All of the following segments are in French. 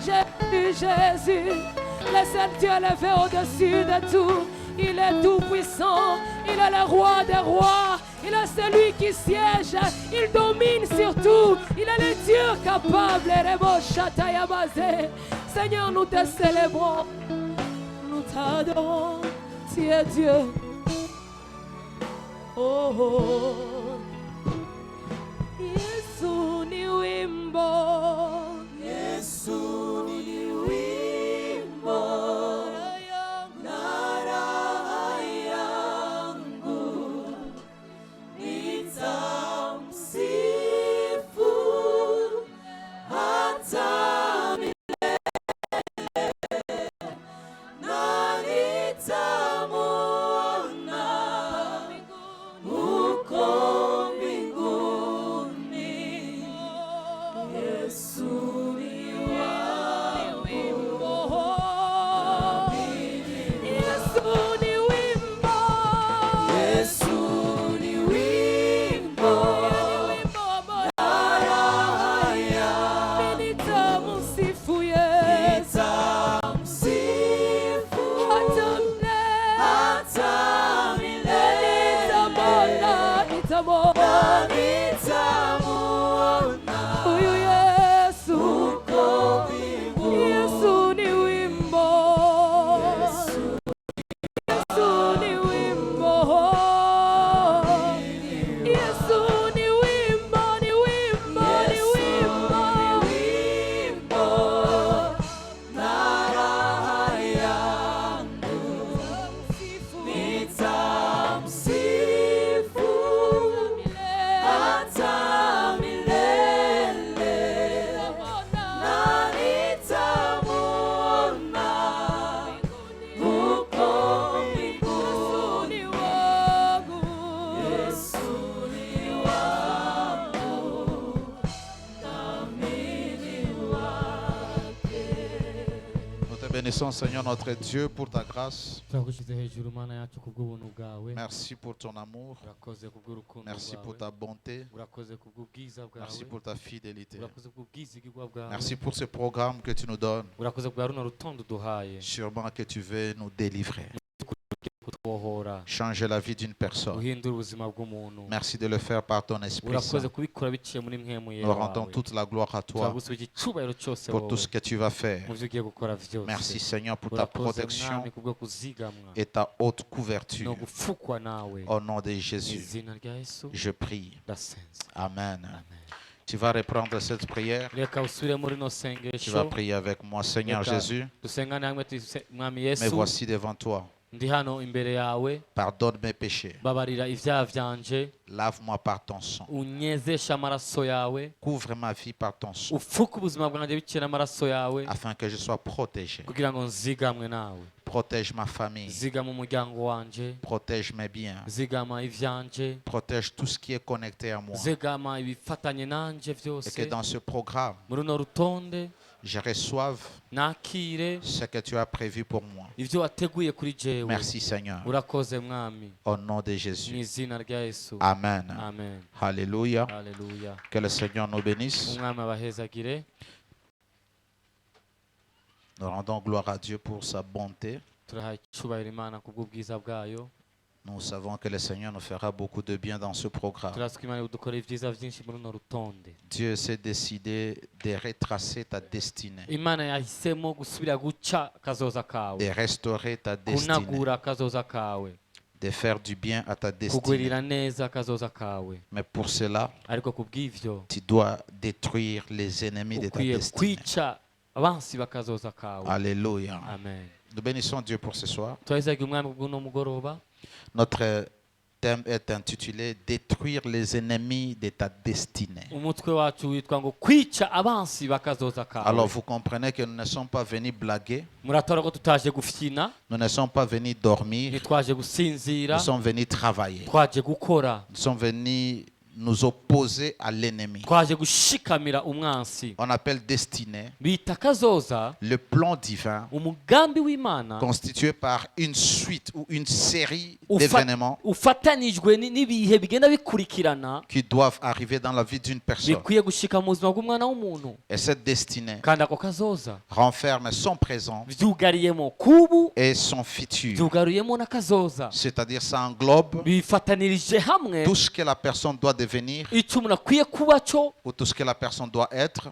Jésus, Jésus, le seul Dieu élevé au-dessus de tout. Il est tout puissant, il est le roi des rois, il est celui qui siège, il domine sur tout, il est le Dieu capable. Seigneur, nous te célébrons, nous t'adorons, tu es Dieu. Oh, oh. Yesu ni wimbo, Yesu ni wimbo. Bénissons Seigneur notre Dieu pour ta grâce. Merci pour ton amour. Merci pour ta bonté. Merci pour ta fidélité. Merci pour ce programme que tu nous donnes. Sûrement que tu veux nous délivrer. Changer la vie d'une personne. Merci de le faire par ton Esprit Saint. Nous rendons toute la gloire à toi pour tout ce que tu vas faire. Merci Seigneur pour ta protection et ta haute couverture. Au nom de Jésus, je prie. Amen. Tu vas reprendre cette prière. Tu vas prier avec moi. Seigneur Jésus, me voici devant toi. Pardonne mes péchés. Lave-moi par ton sang. Couvre ma vie par ton sang. Afin que je sois protégé. Protège ma famille. Protège mes biens. Protège tout ce qui est connecté à moi. Et que dans ce programme, je reçoive ce que tu as prévu pour moi. Merci Seigneur. Au nom de Jésus. Amen. Amen. Alléluia. Alléluia. Que le Seigneur nous bénisse. Nous rendons gloire à Dieu pour sa bonté. Nous savons que le Seigneur nous fera beaucoup de bien dans ce programme. Dieu s'est décidé de retracer ta destinée. De restaurer ta destinée. De faire du bien à ta destinée. Mais pour cela, tu dois détruire les ennemis de ta destinée. Alléluia. Amen. Nous bénissons Dieu pour ce soir. Notre thème est intitulé « Détruire les ennemis de ta destinée ». Alors vous comprenez que nous ne sommes pas venus blaguer. Nous ne sommes pas venus dormir. Nous sommes venus travailler. Nous sommes venus nous opposer à l'ennemi. On appelle destinée le plan divin constitué par une suite ou une série d'événements qui doivent arriver dans la vie d'une personne. Et cette destinée renferme son présent et son futur. C'est-à-dire ça englobe tout ce que la personne doit devenir ou tout ce que la personne doit être,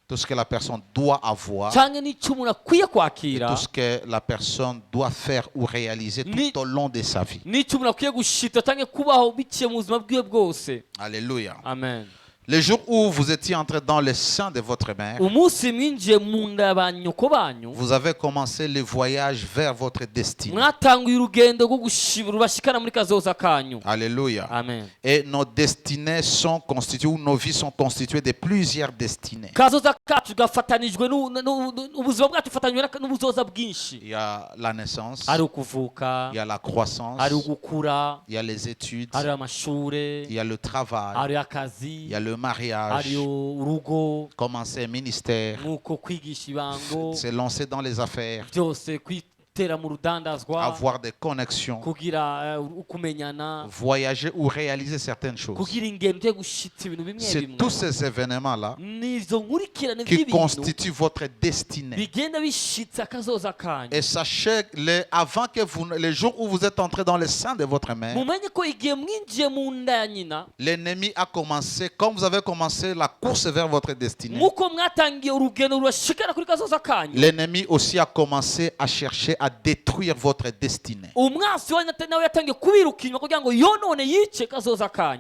tout ce que la personne doit avoir et tout ce que la personne doit faire ou réaliser tout au long de sa vie. Alléluia. Amen. Le jour où vous étiez entré dans le sein de votre mère, vous avez commencé le voyage vers votre destinée. Alléluia. Amen. Et nos destinées sont constituées, ou nos vies sont constituées de plusieurs destinées. Il y a la naissance, il y a la croissance, il y a les études, il y a le travail, il y a le mariage, commencer un ministère, se lancer dans les affaires, avoir des connexions, voyager ou réaliser certaines choses. C'est tous ces événements-là qui constituent votre destinée. Et sachez, avant que le jour où vous êtes entré dans le sein de votre mère, l'ennemi a commencé, comme vous avez commencé la course vers votre destinée, l'ennemi aussi a commencé à chercher à détruire votre destinée.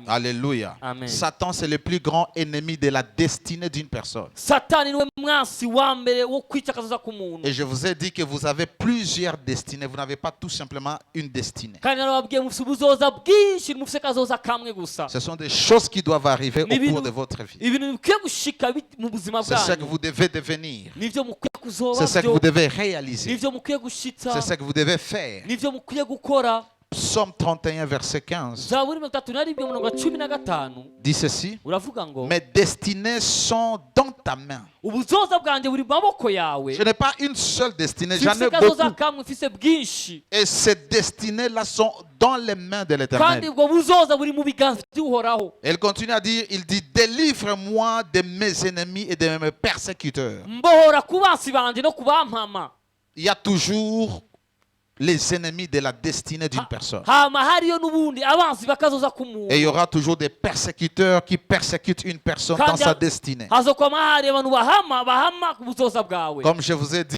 Alléluia. Amen. Satan, c'est le plus grand ennemi de la destinée d'une personne. Et je vous ai dit que vous avez plusieurs destinées. Vous n'avez pas tout simplement une destinée. Ce sont des choses qui doivent arriver au cours de votre vie. C'est ce que vous devez devenir. C'est ce que vous devez réaliser. C'est ce que vous devez faire. Psaume 31, verset 15 dit ceci: mes destinées sont dans ta main. Je n'ai pas une seule destinée, j'en ai beaucoup. Et ces destinées-là sont dans les mains de l'Éternel. Elle continue à dire, il dit: délivre-moi de mes ennemis et de mes persécuteurs. Il y a toujours les ennemis de la destinée d'une personne. Et il y aura toujours des persécuteurs qui persécutent une personne dans sa destinée. Comme je vous ai dit,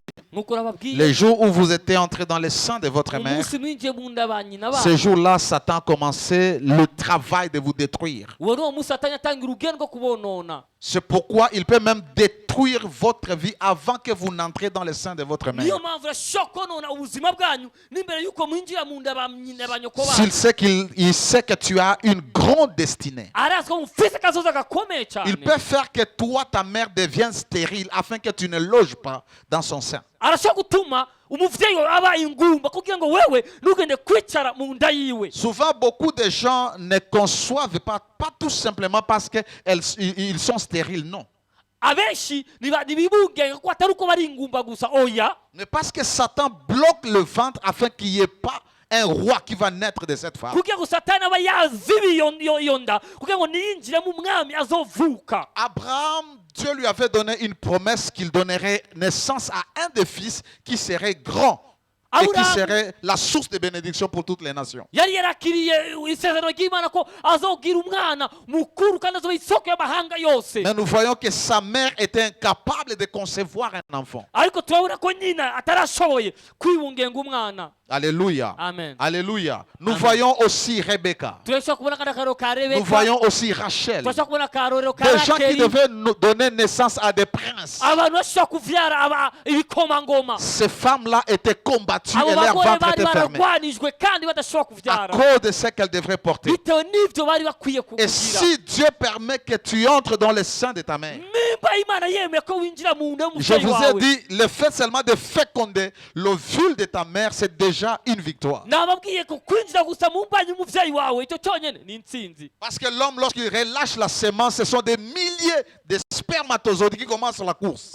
les jours où vous étiez entré dans le sein de votre mère, ce jour-là, Satan a commencé le travail de vous détruire. C'est pourquoi il peut même détruire votre vie avant que vous n'entrez dans le sein de votre mère. Il sait que tu as une grande destinée. Il peut faire que toi, ta mère, devienne stérile afin que tu ne loges pas dans son sein. Souvent, beaucoup de gens ne conçoivent pas tout simplement parce qu'ils sont stériles, non. Mais parce que Satan bloque le ventre afin qu'il n'y ait pas un roi qui va naître de cette femme. Abraham, Dieu lui avait donné une promesse qu'il donnerait naissance à un des fils qui serait grand et qui serait la source de bénédiction pour toutes les nations. Mais nous voyons que sa mère était incapable de concevoir un enfant. Alléluia. Amen. Alléluia. Nous voyons aussi Rebecca. Nous voyons aussi Rachel. Des gens qui devaient nous donner naissance à des princes. Ces femmes-là étaient combattues et leur ventre était fermé à cause de ce qu'elles devraient porter. Et si Dieu permet que tu entres dans le sein de ta mère, je vous ai dit, le fait seulement de féconder l'ovule de ta mère, c'est déjà déjà une victoire. Parce que l'homme, lorsqu'il relâche la sémence, ce sont des milliers de spermatozoïdes qui commencent la course.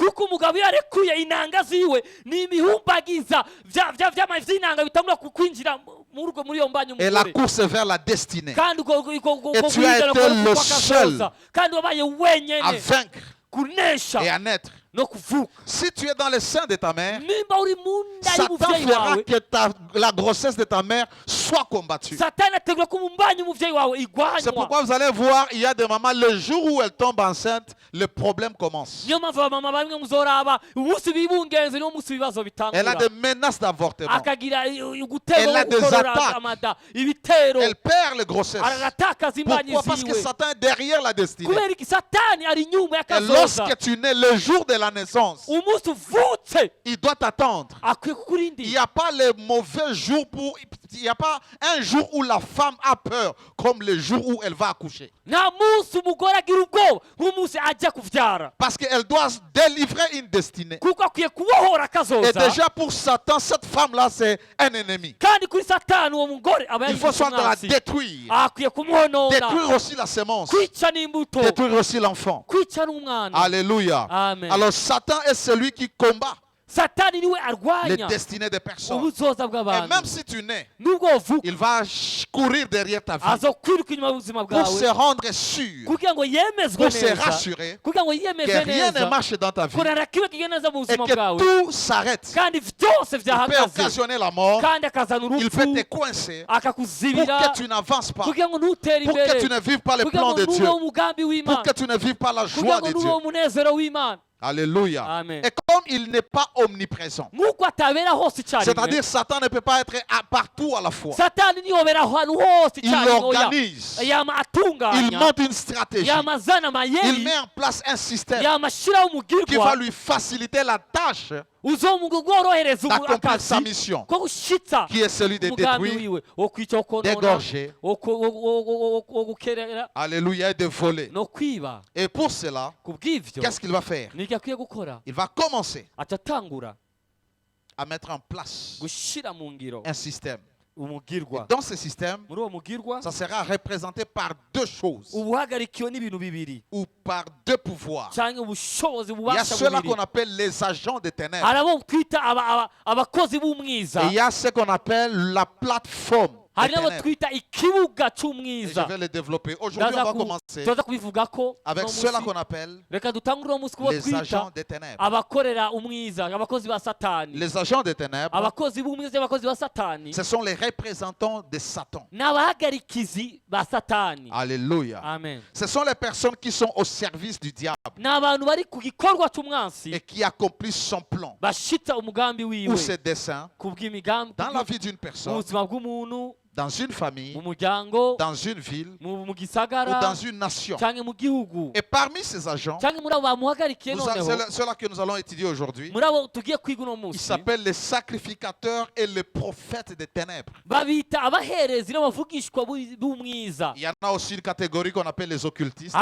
Et la course vers la destinée. Et tu as été le seul à vaincre et à naître. Si tu es dans le sein de ta mère, Satan fera que la grossesse de ta mère soit combattue. C'est pourquoi vous allez voir, il y a des mamans, le jour où elles tombent enceintes, le problème commence. Elle a des menaces d'avortement. Elle a des attaques. Elle perd les grossesses. Pourquoi? Parce que Satan est derrière la destinée. Et lorsque tu nais le jour de la naissance, il doit t'attendre. Il n'y a pas les mauvais jours il n'y a pas un jour où la femme a peur comme le jour où elle va accoucher. Parce qu'elle doit délivrer une destinée. Et déjà pour Satan, cette femme-là, c'est un ennemi. Il faut soit la détruire. Détruire aussi la sémence. Détruire aussi l'enfant. Alléluia. Amen. Alors Satan est celui qui combat les destinées des personnes. Et même si tu nais, il va courir derrière ta vie pour se rendre sûr, pour se rassurer que rien ne marche dans ta vie et que tout s'arrête. Il peut occasionner la mort, il peut te coincer pour que tu n'avances pas, pour que tu ne vives pas les plans de Dieu, pour que tu ne vives pas la joie de Dieu. Alléluia. Amen. Et comme il n'est pas omniprésent, c'est-à-dire Satan ne peut pas être partout à la fois. Il organise, il monte une stratégie, il met en place un système qui va lui faciliter la tâche d'accomplir sa mission, qui est celui de détruire, d'égorger, alléluia, et de voler. Et pour cela, qu'est-ce qu'il va faire? Il va commencer à mettre en place un système. Et dans ce système, ça sera représenté par deux choses ou par deux pouvoirs. Il y a ceux-là qu'on appelle les agents des ténèbres. Et il y a ce qu'on appelle la plateforme. Et je vais le développer. Aujourd'hui, on va commencer avec ceux-là qu'on appelle les agents des ténèbres. Les agents des ténèbres, ce sont les représentants de Satan. Alléluia. Amen. Ce sont les personnes qui sont au service du diable et qui accomplissent son plan ou ses desseins dans la vie d'une personne, dans une famille, dans une ville ou dans une nation. Et parmi ces agents, ceux-là que nous allons étudier aujourd'hui, ils s'appellent les sacrificateurs et les prophètes des ténèbres. Il y en a aussi une catégorie qu'on appelle les occultistes,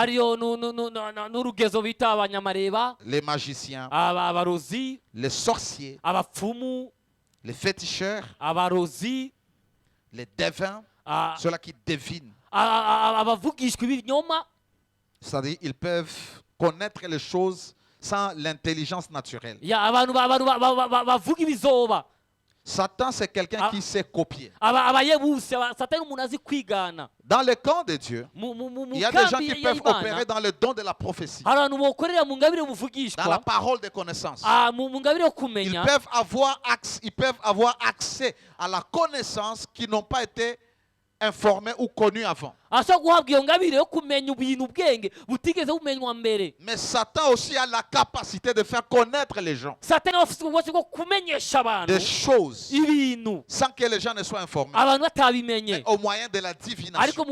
les magiciens, les sorciers, les féticheurs, les devins, ceux-là qui devinent. C'est-à-dire ils peuvent connaître les choses sans l'intelligence naturelle. Satan, c'est quelqu'un qui sait copier. Dans le camp de Dieu, il y a des gens qui peuvent opérer dans le don de la prophétie, dans la parole de connaissance. Ils peuvent avoir accès à la connaissance qui n'ont pas été informés ou connus avant. Mais Satan aussi a la capacité de faire connaître les gens des choses sans que les gens ne soient informés. Mais au moyen de la divination,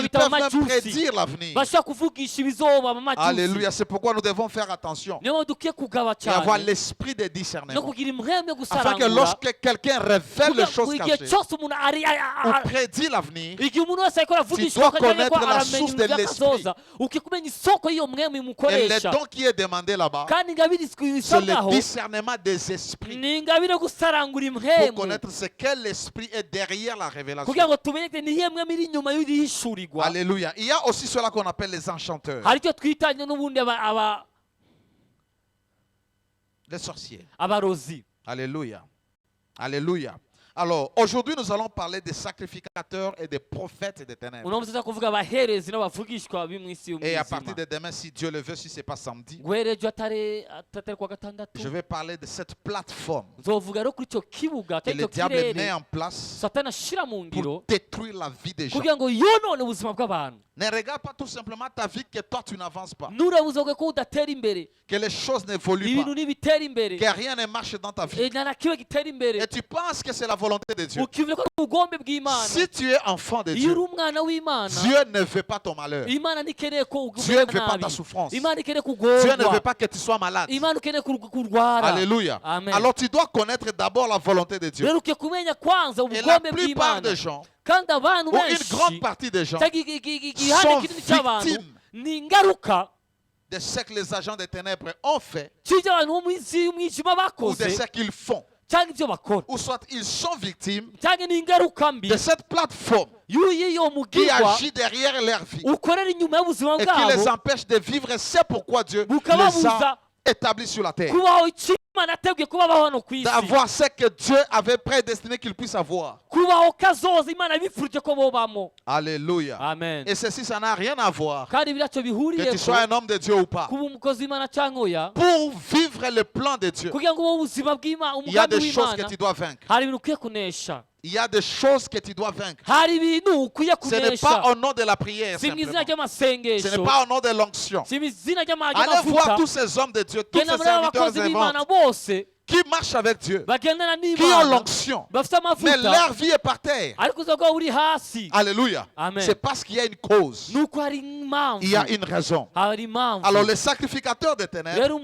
ils peuvent même prédire l'avenir. Alléluia, c'est pourquoi nous devons faire attention et avoir l'esprit de discernement, afin que lorsque quelqu'un révèle les choses cachées ou prédit l'avenir, dois connaître la source de l'esprit. Et le don qui est demandé là-bas, c'est le discernement des esprits. Pour connaître ce qu'est l'esprit est derrière la révélation. Alléluia. Il y a aussi cela qu'on appelle les enchanteurs. Les sorciers. Alléluia. Alléluia. Alors, aujourd'hui, nous allons parler des sacrificateurs et des prophètes des ténèbres. Et à partir de demain, si Dieu le veut, si ce n'est pas samedi, je vais parler de cette plateforme que le diable met en place pour détruire la vie des gens. Ne regarde pas tout simplement ta vie que toi tu n'avances pas. Que les choses n'évoluent pas. Que rien ne marche dans ta vie. Et tu penses que c'est la volonté de Dieu. Si tu es enfant de Dieu, Dieu ne veut pas ton malheur. Dieu ne veut pas ta souffrance. Dieu ne veut pas que tu sois malade. Alléluia. Amen. Alors tu dois connaître d'abord la volonté de Dieu. Et la plupart des gens, ou une grande partie des gens, sont victimes de ce que les agents des ténèbres ont fait ou de ce qu'ils font. Ou soit ils sont victimes de cette plateforme qui agit derrière leur vie et qui les empêche de vivre. C'est pourquoi Dieu les a établis sur la terre. D'avoir ce que Dieu avait prédestiné qu'ils puissent avoir. Alléluia. Amen. Et ceci, ça n'a rien à voir que tu sois un homme de Dieu ou pas. Pour vivre le plan de Dieu, il y a des choses que tu dois vaincre. Il y a des choses que tu dois vaincre. Ce n'est pas au nom de la prière simplement. Ce n'est pas au nom de l'onction. Allez voir tous ces hommes de Dieu, tous ces serviteurs et qui marchent avec Dieu, qui ont l'onction, mais leur vie est par terre. Alléluia. C'est parce qu'il y a une cause. Il y a une raison. Alors les sacrificateurs des ténèbres, comme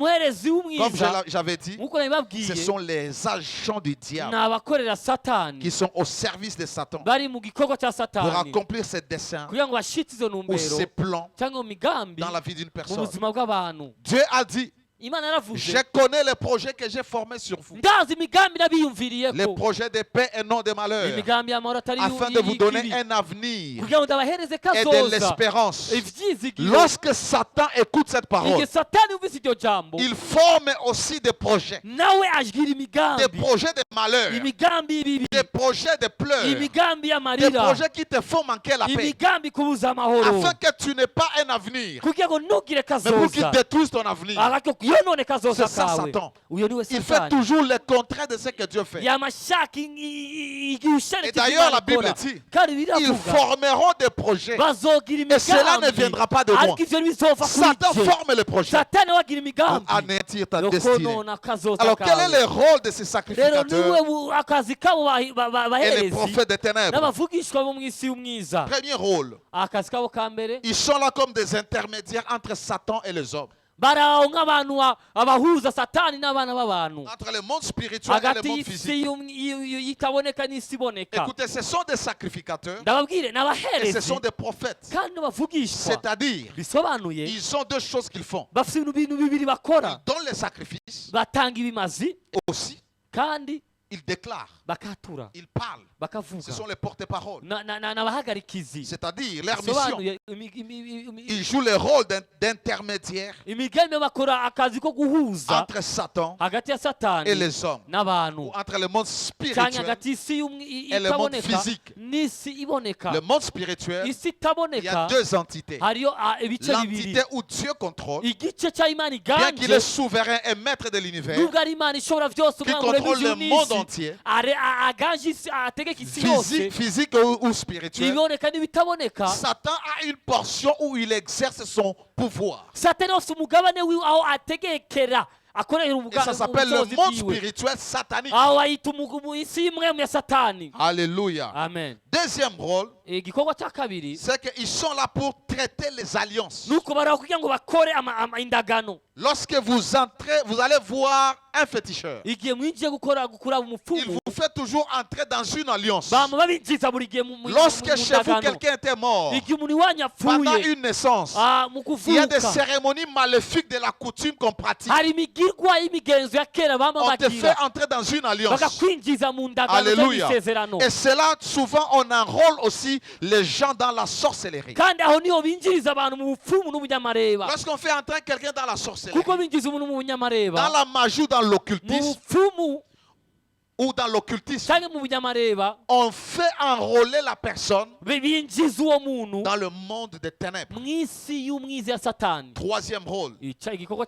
j'avais dit, ce sont les agents du diable qui sont au service de Satan pour accomplir ses desseins ou ses plans dans la vie d'une personne. Dieu a dit: je connais les projets que j'ai formés sur vous. Les projets de paix et non de malheur, afin de vous donner un avenir et de l'espérance. Lorsque Satan écoute cette parole, il forme aussi des projets. Des projets de malheur, des projets de pleurs, des projets qui te font manquer la paix, afin que tu n'aies pas un avenir, mais pour qu'ils détruisent ton avenir. C'est ça Satan. Il fait toujours le contraire de ce que Dieu fait. Et d'ailleurs la Bible dit: ils formeront des projets et cela ne viendra pas de moi. Satan forme les projets pour anéantir ta destinée. Alors quel est le rôle de ces sacrificateurs et les prophètes des ténèbres? Premier rôle, ils sont là comme des intermédiaires entre Satan et les hommes. Entre le monde spirituel et le monde physique. Écoutez, ce sont des sacrificateurs et ce sont des prophètes. C'est-à-dire, ils ont deux choses qu'ils font. Ils donnent les sacrifices aussi. Ils déclarent, ils parlent. Ce sont les porte-paroles. C'est-à-dire leur mission. Ils jouent le rôle d'intermédiaire entre Satan et les hommes, ou entre le monde spirituel et le monde physique. Le monde spirituel, il y a deux entités. L'entité où Dieu contrôle, bien qu'il est souverain et maître de l'univers, qui contrôle le monde entier, physique ou spirituel. Satan a une portion où il exerce son pouvoir. Et ça s'appelle le monde spirituel satanique. Alléluia. Amen. Deuxième rôle, c'est qu'ils sont là pour traiter les alliances. Lorsque vous entrez, vous allez voir un féticheur. Il vous fait toujours entrer dans une alliance. Lorsque chez vous quelqu'un était mort, pendant une naissance, il y a des cérémonies maléfiques de la coutume qu'on pratique. On te fait entrer dans une alliance. Alléluia. Et cela, souvent, on enrôle aussi les gens dans la sorcellerie. Lorsqu'on fait entrer quelqu'un dans la sorcellerie, dans la magie ou dans l'occultisme, ou dans l'occultisme, on fait enrôler la personne dans le monde des ténèbres. Troisième rôle,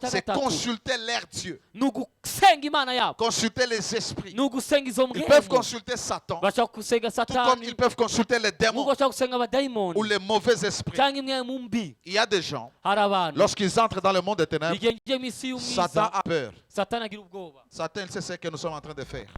c'est consulter l'air Dieu. Consulter les esprits. Ils peuvent consulter Satan, tout comme ils peuvent consulter les démons ou les mauvais esprits. Il y a des gens, lorsqu'ils entrent dans le monde des ténèbres, Satan a peur. Satan sait ce que nous sommes en train de faire.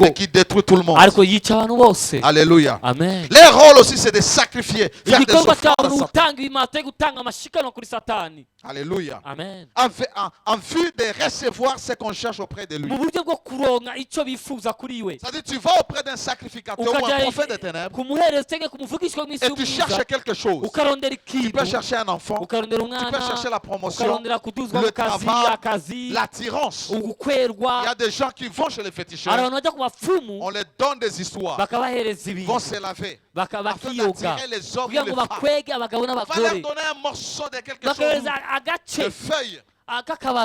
et qui détruit tout le monde. Alléluia. Amen. Les rôles aussi, c'est de sacrifier, faire des offrandes à Satan. Alléluia. Amen. En vue de recevoir ce qu'on cherche auprès de lui. C'est-à-dire, tu vas auprès d'un sacrificateur ou un prophète des ténèbres et tu cherches quelque chose. Tu peux chercher un enfant, tu peux chercher la promotion, le travail, l'attirance. Il y a des gens qui vont chez les féticheurs, on les donne des histoires, ils vont se laver afin d'attirer les hommes et les femmes. On va leur donner un morceau de quelque chose, de feuilles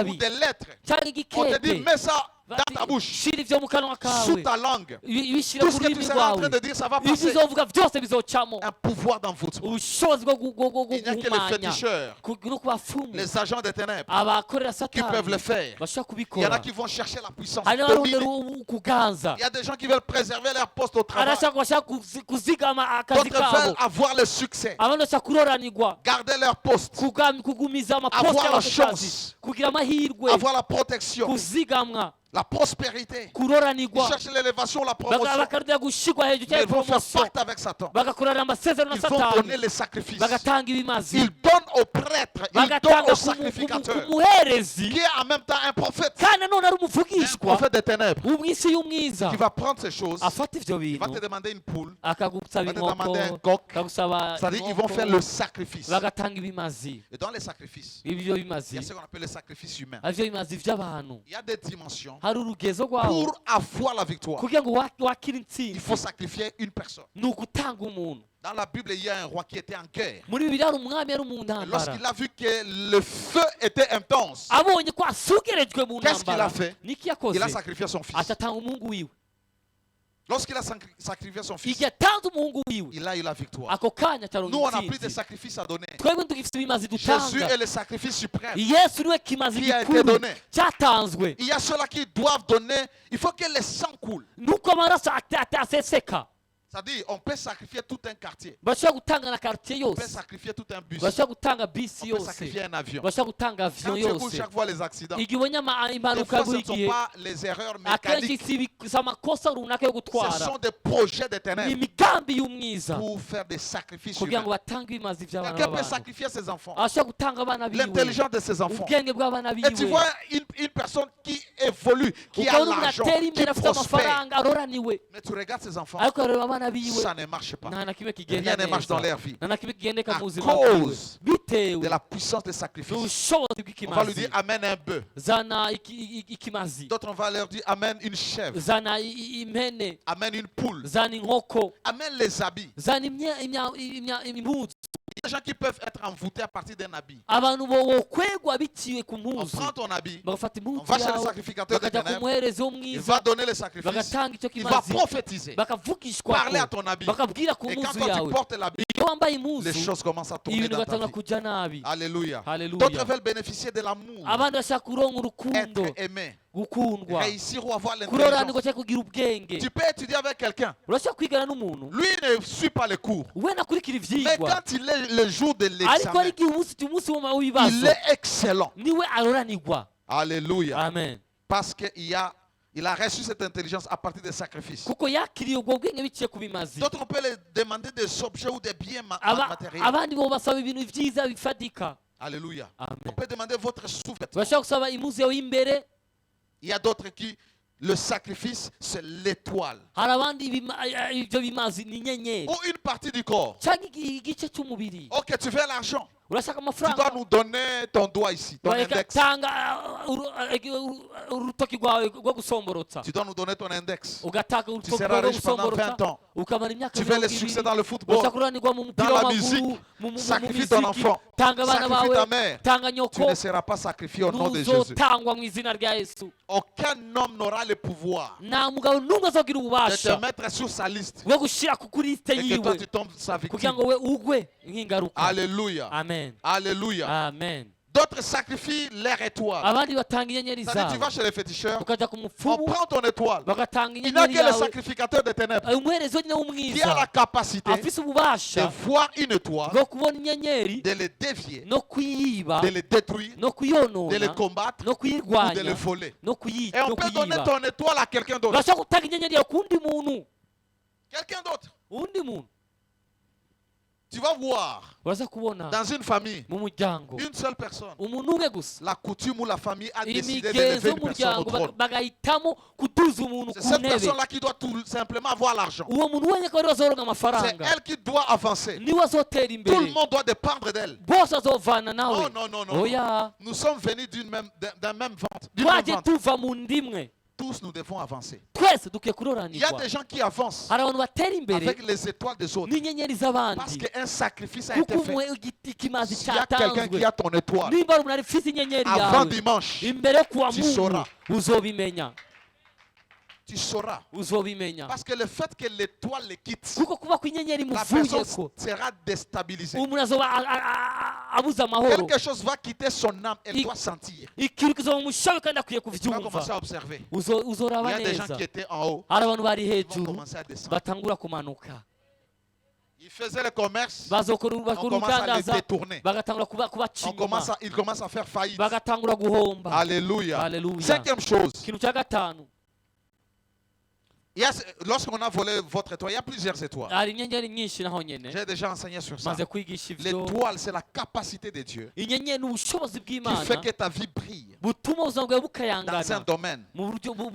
ou des lettres. On te dit, mets ça dans ta bouche, sous ta langue. Tout ce que tu seras en train de dire, ça va passer. Un pouvoir d'envoûtement. Il n'y a que les féticheurs, les agents des ténèbres qui peuvent le faire. Il y en a qui vont chercher la puissance. Il y a des gens qui veulent préserver leur poste au travail. D'autres veulent avoir le succès, garder leur poste, avoir la chance, avoir la protection, la prospérité. Ils cherchent l'élévation, la promotion. Mais ils vont faire pacte avec Satan. Ils vont donner les sacrifices. Ils donnent aux prêtres, ils donnent aux sacrificateurs, qui est en même temps un prophète. Un prophète des ténèbres qui va prendre ces choses. Il va te demander une poule, il va te demander un coq. C'est-à-dire qu'ils vont faire le sacrifice. Et dans les sacrifices, il y a ce qu'on appelle le sacrifice humain. Il y a des dimensions. Pour avoir la victoire, il faut sacrifier une personne. Dans la Bible, il y a un roi qui était en guerre. Lorsqu'il a vu que le feu était intense, qu'est-ce qu'il a fait? Il a sacrifié son fils. Lorsqu'il a sacrifié son fils, il a eu la victoire. Nous, on n'a plus de sacrifices à donner. Jésus est le sacrifice suprême qui a été donné. Il y a ceux-là qui doivent donner. Il faut que le sang coule. C'est-à-dire, on peut sacrifier tout un quartier. On peut sacrifier tout un bus. On peut sacrifier un avion. Quand tu écoutes chaque fois les accidents, des fois, ce ne sont pas les erreurs mécaniques. Ce sont des projets de ténèbres pour faire des sacrifices humains. Quelqu'un peut sacrifier ses enfants, l'intelligence de ses enfants. Et tu vois une personne qui évolue, qui a l'argent, qui prospère. Mais tu regardes ses enfants, ça ne marche pas. Rien ne marche dans leur vie. À cause de la puissance des sacrifices. On va lui dire amène un bœuf. D'autres, on va leur dire amène une chèvre. Amène une poule. Amène les habits. Il y a des gens qui peuvent être envoûtés à partir d'un habit. On prend ton habit, on va chez le sacrificateur des ténèbres, il va donner le sacrifice, il va prophétiser, parler à ton habit. Et quand toi tu portes l'habit, les choses commencent à tourner dans ta vie. Alléluia. D'autres veulent bénéficier de l'amour, être aimé, réussir ou avoir l'intelligence. Tu peux étudier avec quelqu'un, lui ne suit pas les cours, mais quand il est le jour de l'examen, il est excellent. Alléluia. Amen. Parce qu'il a reçu cette intelligence à partir des sacrifices. D'autres, on peut lui demander des objets ou des biens matériels. Alléluia. On peut demander votre sous-vêtement. Il y a d'autres qui, le sacrifice, c'est l'étoile. Ou une partie du corps. Ok, tu veux l'argent. Tu dois nous donner ton doigt ici, ton index. Tu dois nous donner ton index. Tu seras riche pendant 20 ans. Tu veux le succès dans le football, dans la musique. Sacrifie ton enfant. Sacrifie ta mère. Tu ne seras pas sacrifié au nom de Jésus. Aucun homme n'aura le pouvoir de te mettre sur sa liste et que toi tu tombes sa victime. Alléluia. Amen. Alléluia. Amen. D'autres sacrifient leur étoile. Tu vas chez les féticheurs, on prend ton étoile. Il n'y a que le sacrificateur des ténèbres qui a la capacité de voir une étoile, de les dévier, de les détruire, de les combattre ou de les voler. Et on peut donner ton étoile à quelqu'un d'autre. Quelqu'un d'autre. Tu vas voir dans une famille, une seule personne, la coutume ou la famille a décidé d'élever une personne au trône. C'est cette personne-là qui doit tout simplement avoir l'argent. C'est elle qui doit avancer. Tout le monde doit dépendre d'elle. Oh non, non, non. Nous sommes venus d'un même ventre. Tous nous devons avancer. Il y a des gens qui avancent avec les étoiles des autres parce qu'un sacrifice a été fait. S'il y a quelqu'un qui a ton étoile, avant dimanche, tu sauras. Tu sauras. Parce que le fait que l'étoile les quitte, la personne sera déstabilisée. Quelque chose va quitter son âme, elle doit sentir. Elle va commencer à observer. Il y a des gens qui étaient en haut, ils vont commencer à descendre. Ils faisaient le commerce, on commence à les détourner. Ils commencent à faire faillite. Alléluia. Cinquième chose. Lorsqu'on a volé votre étoile, il y a plusieurs étoiles. J'ai déjà enseigné sur ça. L'étoile, c'est la capacité de Dieu qui fait que ta vie brille dans un domaine.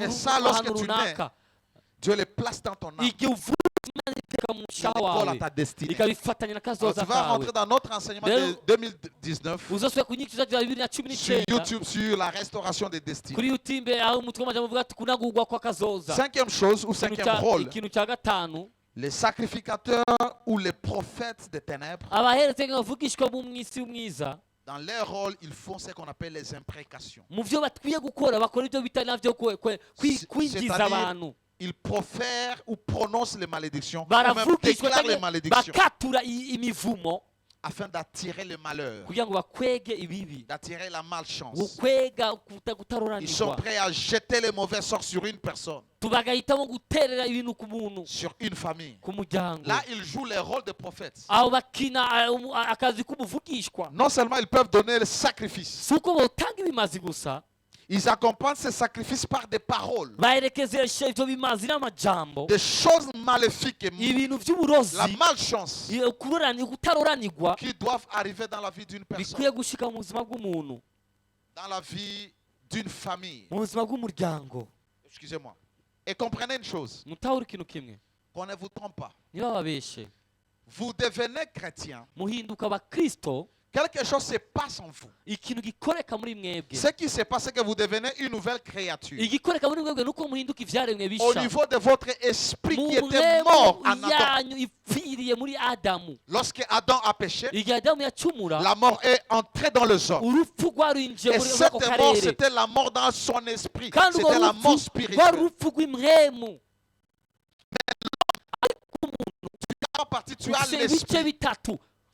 Et ça, lorsque tu nais, Dieu le place dans ton âme. À ta destinée. Tu vas rentrer dans notre enseignement de 2019 sur YouTube sur la restauration des destinées. Cinquième chose ou cinquième rôle, les sacrificateurs ou les prophètes des ténèbres, dans leur rôle, ils font ce qu'on appelle les imprécations. C'est-à-dire, ils profèrent ou prononcent les malédictions, ou même déclarent les malédictions, afin d'attirer le malheur, d'attirer la malchance. Ils sont prêts à jeter les mauvais sorts sur une personne, sur une famille. Là, ils jouent le rôle de prophètes. Non seulement ils peuvent donner le sacrifice, ils accompagnent ces sacrifices par des paroles, des choses maléfiques, la malchance qui doivent arriver dans la vie d'une personne, dans la vie d'une famille. Excusez-moi. Et comprenez une chose, qu'on ne vous trompe pas. Vous devenez chrétien. Quelque chose se passe en vous. Ce qui se passe, c'est que vous devenez une nouvelle créature. Au niveau de votre esprit qui était mort en Adam. Lorsque Adam a péché, la mort est entrée dans les hommes. Et cette mort, c'était la mort dans son esprit. C'était la mort spirituelle. Mais tu as l'esprit,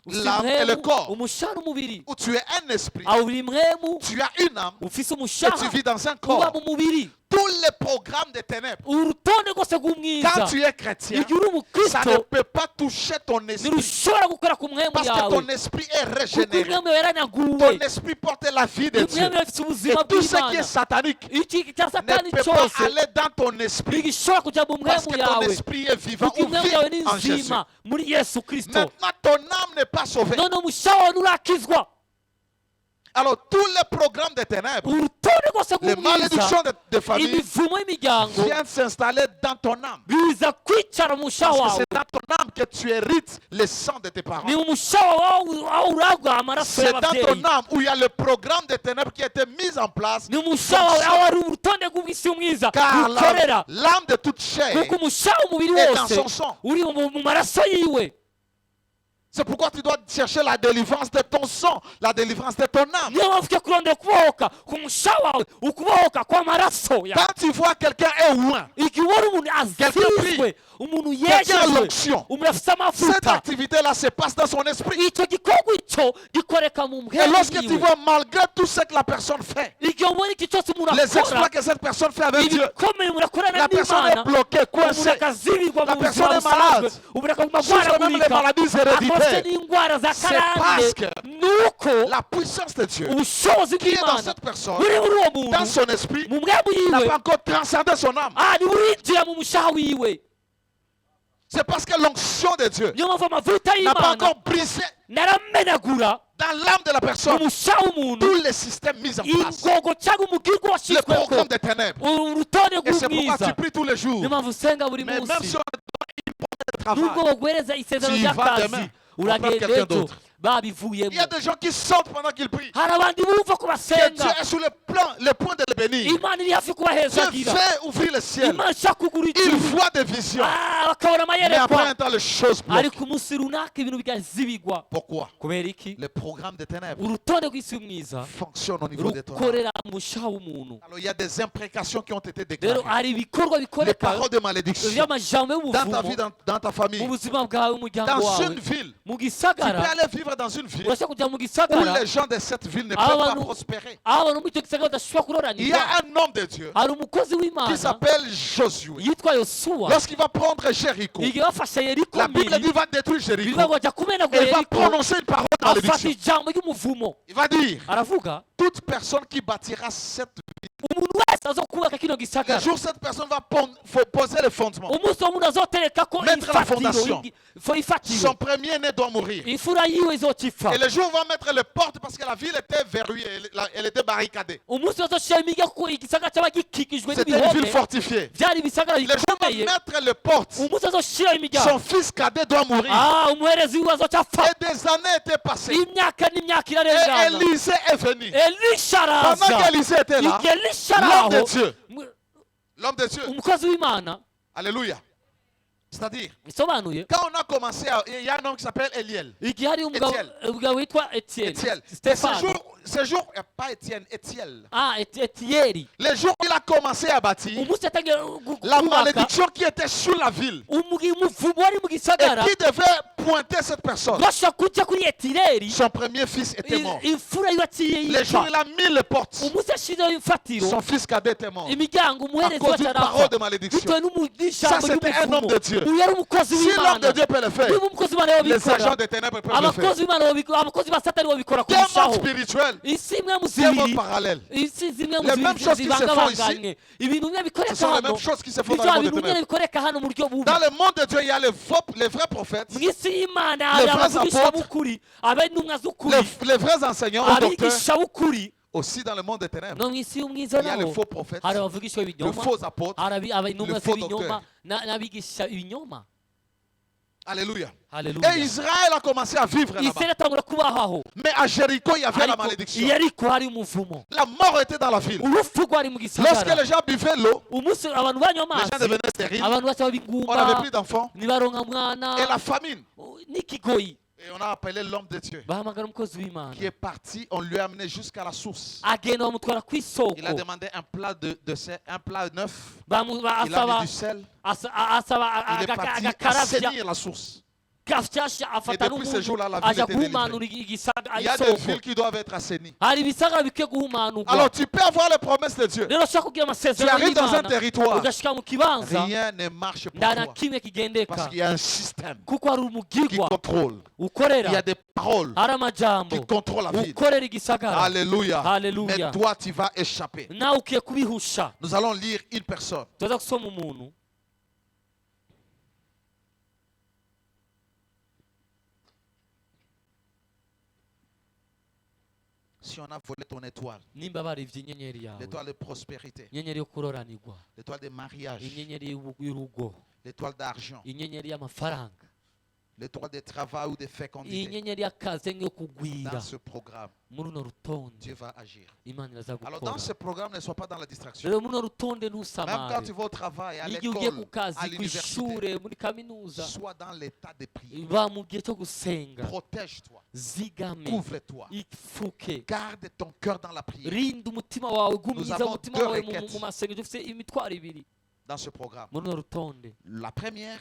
l'âme et le corps, où tu es un esprit, tu as une âme et tu vis dans un corps. Tous les programmes des ténèbres, quand tu es chrétien, ça ne peut pas toucher ton esprit, parce que ton esprit est régénéré. Ton esprit porte la vie de Dieu. Et tout ce qui est satanique ne peut pas aller dans ton esprit, parce que ton esprit est vivant ou vit en Jésus. Maintenant, ton âme n'est pas sauvée. Alors, tous les programmes des ténèbres, les malédictions de famille viennent s'installer dans ton âme. Parce que c'est dans ton âme que tu hérites le sang de tes parents. C'est dans ton âme où il y a le programme des ténèbres qui a été mis en place. Car l'âme de toute chair est dans son sang. C'est pourquoi tu dois chercher la délivrance de ton sang, la délivrance de ton âme. Quand tu vois quelqu'un est loin, quelqu'un prie, quelqu'un a l'onction, cette activité-là se passe dans son esprit. Et lorsque tu vois malgré tout ce que la personne fait, les exploits que cette personne fait avec Dieu, la personne est bloquée, coincée, la personne est malade, souffre même des maladies héréditaires. C'est parce que la puissance de Dieu qui est dans cette personne, dans son esprit, n'a pas encore transcendé son âme. C'est parce que l'onction de Dieu n'a pas encore brisé dans l'âme de la personne tous les systèmes mis en place, le programme des ténèbres. Et c'est pourquoi tu pries tous les jours. Mais même si on te donne une porte de travail, tu y vas demain. Ou quelqu'un d'autre. Il y a des gens qui sentent pendant qu'ils prient que Dieu est sur le point de les bénir. Dieu fait ouvrir le ciel. Il voit des visions. Mais après un temps, les choses bloquent. Pourquoi? Le programme des ténèbres fonctionne au niveau de ton âme. Alors il y a des imprécations qui ont été déclarées. Les paroles de malédiction dans ta vie, dans ta famille, dans une ville. Tu peux aller vivre dans une ville où les gens de cette ville ne peuvent pas prospérer. Il y a un homme de Dieu qui s'appelle Josué. Lorsqu'il va prendre Jéricho, la Bible dit qu'il va détruire Jéricho. Et il va prononcer une parole de malédiction. Il va dire, toute personne qui bâtira cette ville, le jour où cette personne va poser le fondement, mettre la fondation, son premier-né doit mourir. Et le jour où on va mettre les portes, parce que la ville était verrouillée, elle était barricadée. C'était une ville fortifiée. Le jour où on va mettre les portes, son fils cadet doit mourir. Et des années étaient passées. Et Élisée est venu. Pendant qu'Élisée était là, l'homme de Dieu, alléluia. C'est-à-dire, quand on a commencé, il y a un homme qui s'appelle Éliel. Ce jour, pas Étienne, Étiel. Le jour où il a commencé à bâtir, la malédiction qui était sur la ville et qui devait pointer cette personne, son premier fils était mort. Le jour où il a mis les portes, son fils cadet était mort à cause d'une parole de malédiction. Ça, c'était un homme de Dieu. Si l'homme de Dieu peut le faire, les agents des ténèbres peuvent le faire. Des mondes spirituels, des mondes parallèles. Les mêmes choses qui se font ici, ce sont les mêmes choses qui se font dans le monde des ténèbres. Dans le monde de Dieu, il y a les vrais prophètes, les vrais apôtres, les vrais enseignants, les docteurs. Aussi dans le monde des ténèbres, il y a les faux prophètes, les faux apôtres, les faux docteurs. Alléluia. Et Israël a commencé à vivre là-bas. Mais à Jéricho, il y avait la malédiction. La mort était dans la ville. Lorsque les gens buvaient l'eau, les gens devenaient stériles. On n'avait plus d'enfants. Et la famine. Et on a appelé l'homme de Dieu qui est parti, on lui a amené jusqu'à la source. Il a demandé un plat neuf. Il a mis du sel. Il est parti assainir la source. Et depuis ce jour-là, la ville était délivrée. Il y a des villes qui doivent être assainies. Alors tu peux avoir les promesses de Dieu. Tu arrives dans un territoire, rien ne marche pour toi. Parce qu'il y a un système qui contrôle. Il y a des paroles qui contrôlent la ville. Alléluia. Mais toi, tu vas échapper. Nous allons lire une personne. Si on a volé ton étoile, l'étoile de prospérité, l'étoile de mariage, l'étoile d'argent, le droit de travail ou de fécondité. Dans ce programme, Dieu va agir. Alors dans ce programme, ne sois pas dans la distraction. Même quand tu vas au travail, à l'école, à l'université, sois dans l'état de prière. Protège-toi. Couvre-toi. Garde ton cœur dans la prière. Nous avons 2 requêtes dans ce programme. La première,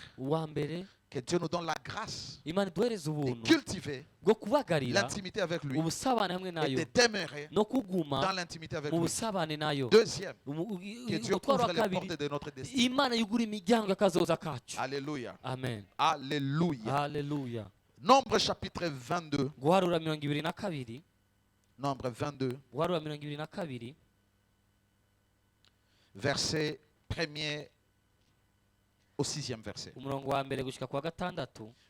que Dieu nous donne la grâce de cultiver l'intimité avec lui et de demeurer dans l'intimité avec lui. Deuxième, que Dieu ouvre les portes de notre destin. Alléluia. Amen. Alléluia. Alléluia. Nombre chapitre 22. Nombre 22. Verset 1er au 6e verset.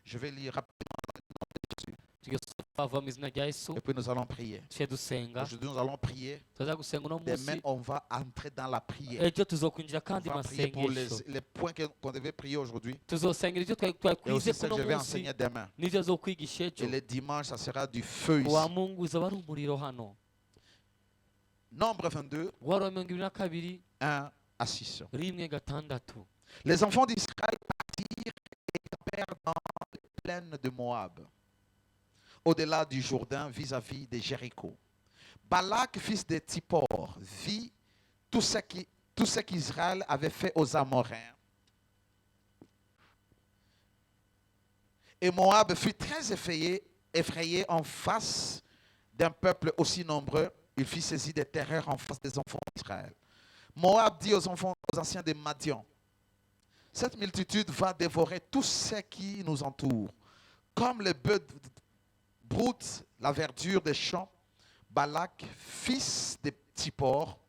Je vais lire rapidement le nom de Jésus. Et puis nous allons prier. Aujourd'hui nous allons prier. Demain on va entrer dans la prière. On va prier pour les points qu'on devait prier aujourd'hui. Et aussi ce que je vais enseigner demain. Et le dimanche ça sera du feu ici. Nombre 22. 1 à 6. Les enfants d'Israël partirent et campèrent dans les plaines de Moab, au-delà du Jourdain, vis-à-vis de Jéricho. Balak, fils de Tsippor, vit tout ce qu'Israël avait fait aux Amoréens. Et Moab fut très effrayé en face d'un peuple aussi nombreux. Il fit saisir des terreurs en face des enfants d'Israël. Moab dit aux anciens de Madian: cette multitude va dévorer tout ce qui nous entoure. Comme les bœufs broutent la verdure des champs, Balak, fils de Tsippor,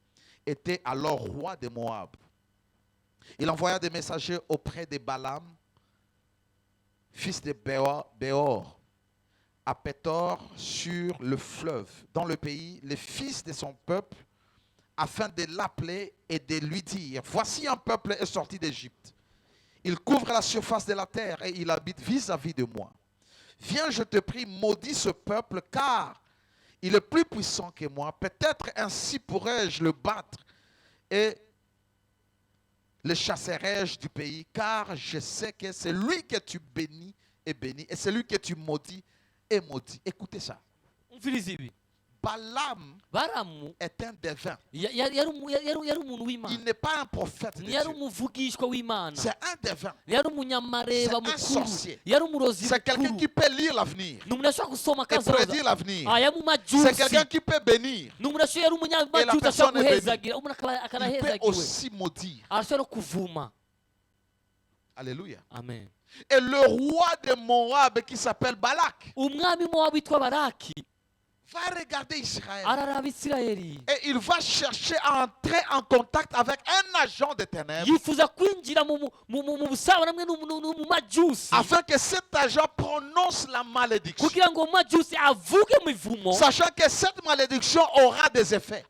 était alors roi de Moab. Il envoya des messagers auprès de Balaam, fils de Béor, à Pétor sur le fleuve, dans le pays, les fils de son peuple, afin de l'appeler et de lui dire: voici un peuple est sorti d'Égypte. Il couvre la surface de la terre et il habite vis-à-vis de moi. Viens, je te prie, maudis ce peuple, car il est plus puissant que moi. Peut-être ainsi pourrais-je le battre et le chasserai-je du pays, car je sais que celui que tu bénis est béni et celui que tu maudis est maudit. Écoutez ça. Balaam est un devin. Il n'est pas un prophète de Dieu. C'est un devin. C'est un sorcier. C'est quelqu'un qui peut lire l'avenir et prédire l'avenir. C'est quelqu'un qui peut bénir et la personne est bénie. Il peut aussi maudire. Alléluia. Amen. Et le roi de Moab qui s'appelle Balak va regarder Israël et il va chercher à entrer en contact avec un agent des ténèbres afin que cet agent prononce la malédiction, sachant que cette malédiction aura des effets.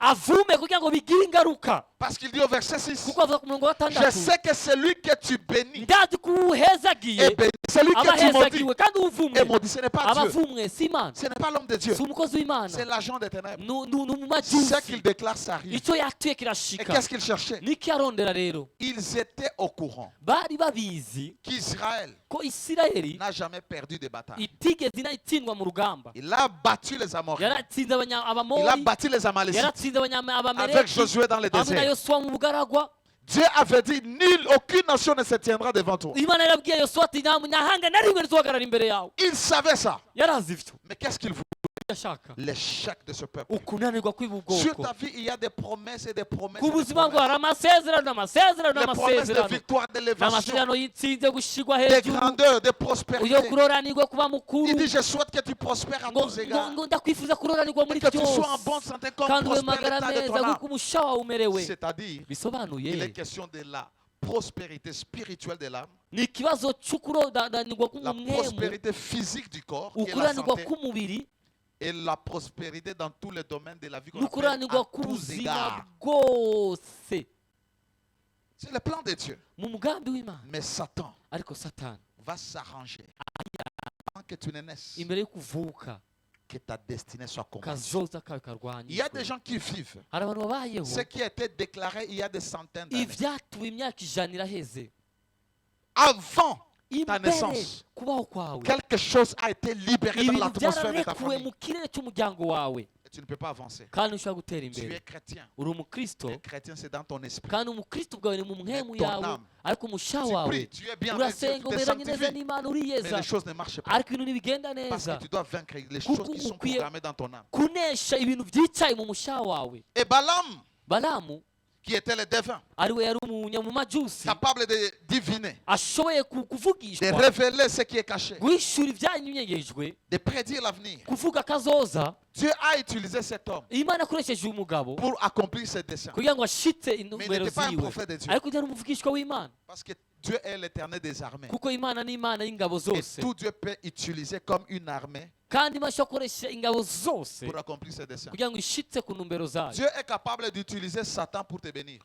Parce qu'il dit au verset 6: je sais que celui que tu bénis est béni, celui que tu maudis est maudit. Ce n'est pas Dieu, ce n'est pas l'homme de Dieu, c'est l'agent des ténèbres. Ce qu'il déclare, ça arrive. Et qu'est-ce qu'il cherchait? Ils étaient au courant qu'Israël n'a jamais perdu de bataille. Il a battu les Amoréens, il a battu les Amalécites avec Josué dans le désert. Dieu avait dit: aucune nation ne se tiendra devant toi. Il savait ça. Mais qu'est-ce qu'il voulait? L'échec de ce peuple. Sur ta vie, il y a des promesses et des promesses. Des promesses de victoire, d'élévation, de grandeur, de prospérité. Il dit: je souhaite que tu prospères à tous égards, et que tu sois en bonne santé comme prospère l'état de ton âme. C'est-à-dire, il est question de la prospérité spirituelle de l'âme, la prospérité physique du corps, qui est la santé, et la prospérité dans tous les domaines de la vie qu'on appelle à tous égards. C'est le plan de Dieu. Mais Satan va s'arranger que tu ne naisses, que ta destinée soit compromise. Il y a des gens qui vivent ce qui a été déclaré il y a des centaines d'années. Avant ta naissance, quelque chose a été libéré dans l'atmosphère de ta famille. Et tu ne peux pas avancer. Tu es chrétien. Et chrétien, c'est dans ton esprit. Mais ton âme, tu pries, tu es bien avec Dieu, tu te sanctifies. Mais les choses ne marchent pas. Parce que tu dois vaincre les choses qui sont programmées dans ton âme. Et Balaam, qui était le devin, capable de diviner, de révéler ce qui est caché, de prédire l'avenir. Dieu a utilisé cet homme pour accomplir ses desseins. Mais il n'était pas un prophète de Dieu. Parce que Dieu est l'Éternel des armées. Et tout Dieu peut utiliser comme une armée pour accomplir ses desseins. Dieu est capable d'utiliser Satan pour te bénir.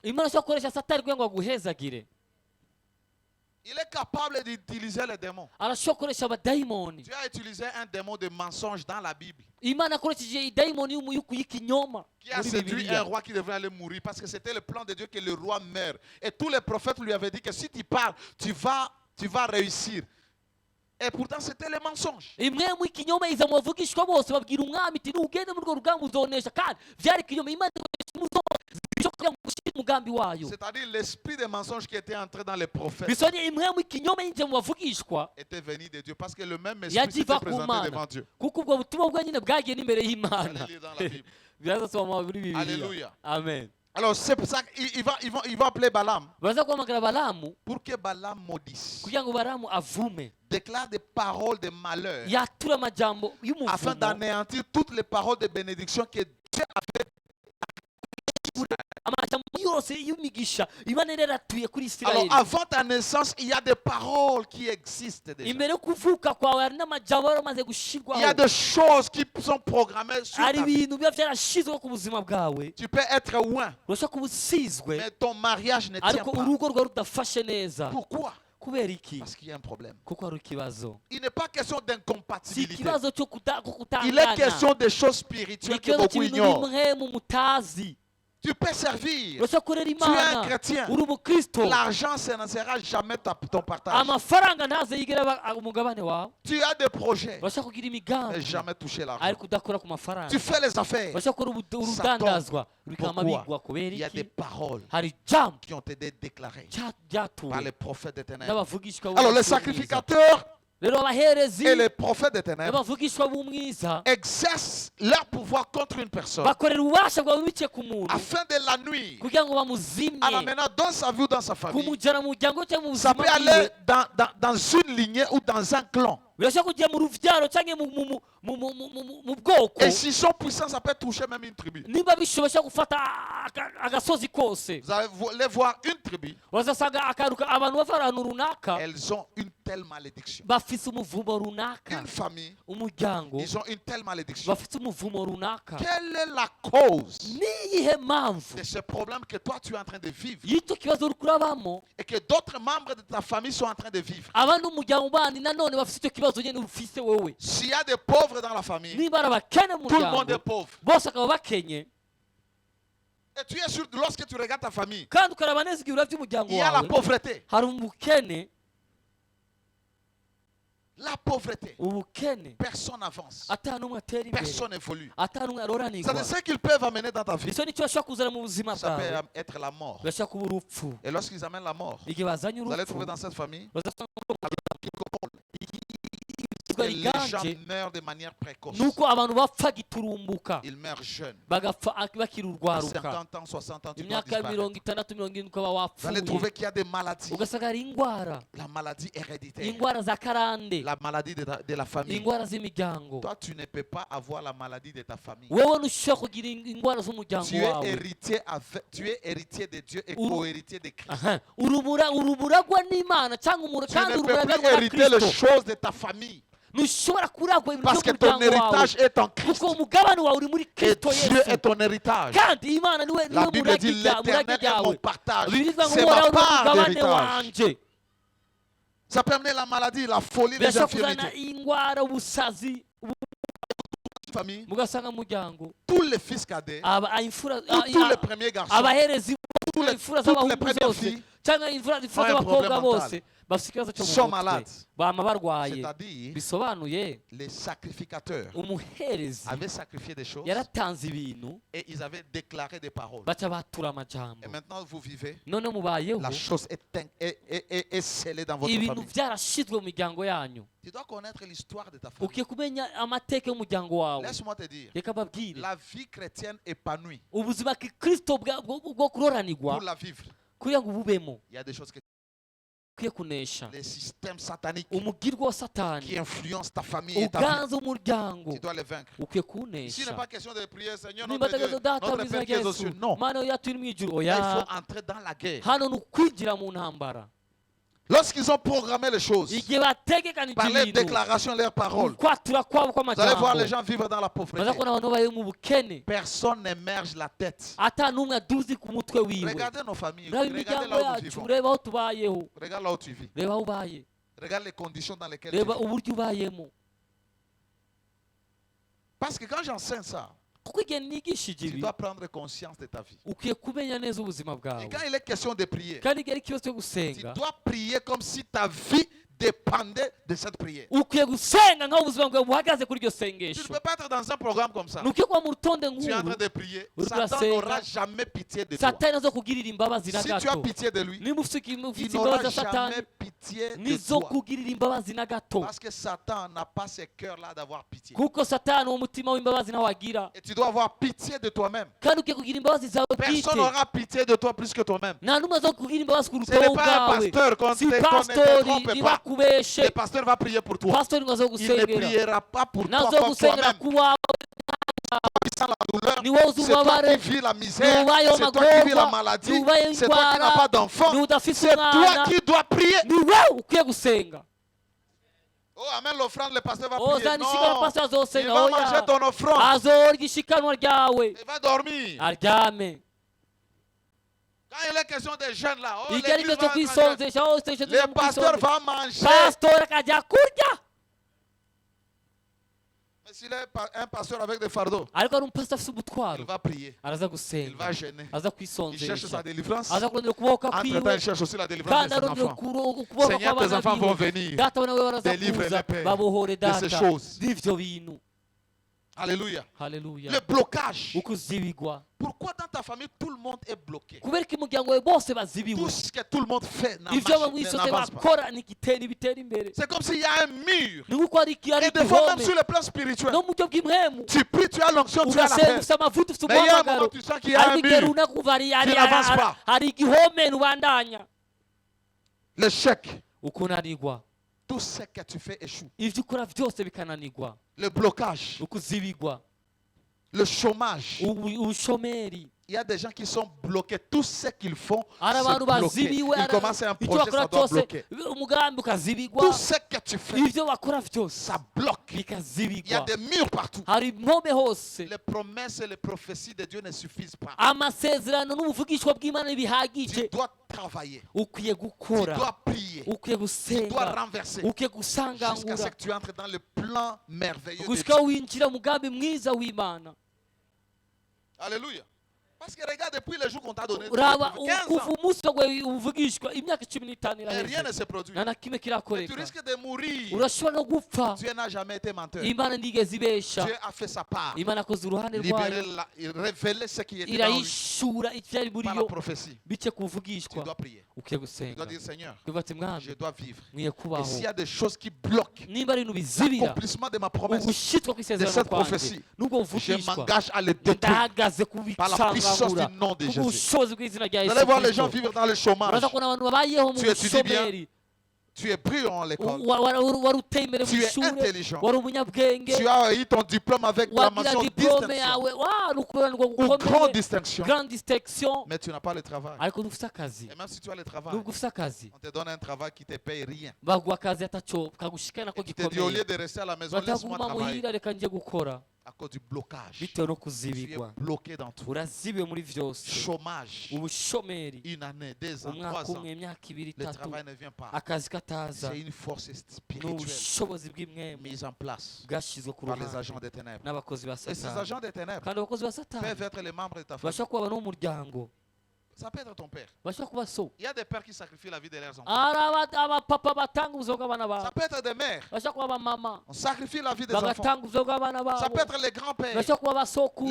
Il est capable d'utiliser les démons. Dieu a utilisé un démon de mensonge dans la Bible qui a séduit un roi qui devrait aller mourir parce que c'était le plan de Dieu que le roi meure. Et tous les prophètes lui avaient dit que si tu parles, tu vas réussir. Et pourtant c'était le mensonge. C'est-à-dire l'esprit de mensonge qui était entré dans les prophètes était venu de Dieu parce que le même esprit s'était présenté devant Dieu. Allez lire dans la Bible. Alléluia. Amen. Alors c'est pour ça qu'il va appeler Balaam pour que Balaam maudisse, déclare des paroles de malheur afin d'anéantir toutes les paroles de bénédiction que Dieu avait. Alors avant ta naissance, il y a des paroles qui existent déjà. Il y a des choses qui sont programmées sur ta vie. Tu peux être loin, mais ton mariage ne tient pas. Pourquoi? Parce qu'il y a un problème. Il n'est pas question d'incompatibilité. Il est question des choses spirituelles que beaucoup ignorent. Tu peux servir. Tu es un chrétien. L'argent, ce ne sera jamais ton partage. Tu as des projets. Mais jamais toucher l'argent. Tu fais les affaires. Ça tombe. Pourquoi? Il y a des paroles qui ont été déclarées par les prophètes des ténèbres. Alors les sacrificateurs et les prophètes des ténèbres exercent leur pouvoir contre une personne afin de la nuire en l'amenant dans sa vie ou dans sa famille. Ça peut aller dans une lignée ou dans un clan. Et s'ils sont puissants, ça peut toucher même une tribu. Vous allez voir une tribu. Elles ont une telle malédiction. Une famille, ils ont une telle malédiction. Quelle est la cause de ce problème que toi tu es en train de vivre et que d'autres membres de ta famille sont en train de vivre? S'il y a des pauvres dans la famille, tout le monde est pauvre. Et tu es sûr, lorsque tu regardes ta famille, il y a la pauvreté. La pauvreté. Personne n'avance. Personne n'évolue. C'est ce qu'ils peuvent amener dans ta vie. Ça peut être la mort. Et lorsqu'ils amènent la mort, vous allez trouver dans cette famille les gens meurent de manière précoce. Ils meurent jeunes. À 50 ans, 60 ans, tu dois disparaître. Vous allez trouver qu'il y a des maladies. La maladie héréditaire. La maladie de la famille. Toi, tu ne peux pas avoir la maladie de ta famille. Tu es héritier de Dieu et co-héritier de Christ. Tu ne peux plus hériter les choses de ta famille. Parce que ton héritage est en Christ. Et Dieu est ton héritage. La Bible dit l'Éternel est mon partage. C'est ma part d'héritage. Ça peut amener la maladie, la folie, les infirmités. Famille, tous les fils cadets, tous les premiers garçons, toutes les premières filles ont un problème mental. Sont malades. C'est-à-dire, les sacrificateurs avaient sacrifié des choses et ils avaient déclaré des paroles. Et maintenant vous vivez, la chose est scellée dans votre famille. Tu dois connaître l'histoire de ta famille. Laisse-moi te dire, la vie chrétienne épanouie, pour la vivre, il y a des choses que les systèmes sataniques qui influencent ta famille et ta vie, tu dois les vaincre. Ici, il n'est pas question de prier, Seigneur, notre Dieu, notre Père qui est aux cieux. Non. Là, il faut entrer dans la guerre. Lorsqu'ils ont programmé les choses, par les déclarations, leurs paroles, vous allez voir les gens vivre dans la pauvreté. Personne n'émerge la tête. Regardez nos familles. Regardez là où nous vivons. Regarde là où tu vis. Regarde les conditions dans lesquelles tu vis. Parce que quand j'enseigne ça, tu dois prendre conscience de ta vie. Et quand il est question de prier, tu dois prier comme si ta vie dépendait de cette prière. Tu ne peux pas être dans un programme comme ça. Tu es en train de prier. Satan n'aura jamais pitié de toi. Si tu as pitié de lui, il n'aura jamais pitié de toi. Parce que Satan n'a pas ce cœur-là d'avoir pitié. Et tu dois avoir pitié de toi-même. Personne n'aura pitié de toi plus que toi-même. Ce n'est pas un pasteur qu'on ne trompe pas. Le pasteur va prier pour toi. Il ne priera pas pour toi comme toi-même. C'est toi qui vis la misère, c'est toi qui vis la maladie, c'est toi qui n'as pas d'enfant, c'est toi qui dois prier. Oh, amène l'offrande, le pasteur va prier. Non, il va manger ton offrande. Il va dormir. Quand il est question des jeunes là, oh, le pasteur va manger. Mais s'il est un pasteur avec des fardeaux, il va prier, il va gêner, il cherche sa délivrance. Entre-temps, il cherche aussi la délivrance de ses enfants. Seigneur, tes enfants vont venir, délivre-les, Père, de ces choses. Alléluia. Le blocage. Pourquoi dans ta famille tout le monde est bloqué? Tout ce que tout le monde fait n'avance pas. C'est comme s'il y a un mur. Et des fois même sur le plan spirituel, tu pries, tu as l'onction, tu as la paix. Mais il y a un moment où tu sens qu'il y a un mur. Tu n'avances pas. L'échec. Tout ce que tu fais échoue. Le blocage. Le chômage. Il y a des gens qui sont bloqués. Tout ce qu'ils font, c'est bloqué. Ils commencent un projet, ça doit bloquer. Tout ce que tu fais, ça bloque. Il y a des murs partout. Les promesses et les prophéties de Dieu ne suffisent pas. Tu dois travailler. Tu dois prier. Tu dois renverser. Jusqu'à ce que tu entres dans le plan merveilleux de Dieu. Alléluia. Parce que regarde, depuis le jour qu'on t'a donné 15 ans, et rien ne se produit. Et tu risques de mourir. Dieu n'a jamais été menteur. Dieu a fait sa part. Révéler ce qui était dans lui par la prophétie. Tu dois prier. Tu dois dire, Seigneur, je dois vivre. Et s'il y a des choses qui bloquent l'accomplissement de ma promesse, de cette prophétie, je m'engage à les détruire par la puissance du nom de Jésus. Vous allez voir les gens vivre dans le chômage. Tu étudies bien. Tu es brillant à l'école. Tu es intelligent. Tu as eu ton diplôme avec la mention distinction. Ou grande distinction. Mais tu n'as pas le travail. Et même si tu as le travail, on te donne un travail qui ne te paye rien. Et qui te dit au lieu de rester à la maison, laisse-moi travailler. À cause du blocage. Tu es bloqué dans tout. Chômage. Une année, 2 ans, 3 ans. Le travail ne vient pas. C'est une force spirituelle mise en place par les agents des ténèbres. Et ces agents des ténèbres peuvent être les membres de ta famille. Ça peut être ton père. Il y a des pères qui sacrifient la vie de leurs enfants. Ça peut être des mères. On sacrifie la vie des enfants. Ça peut être les grands-pères, les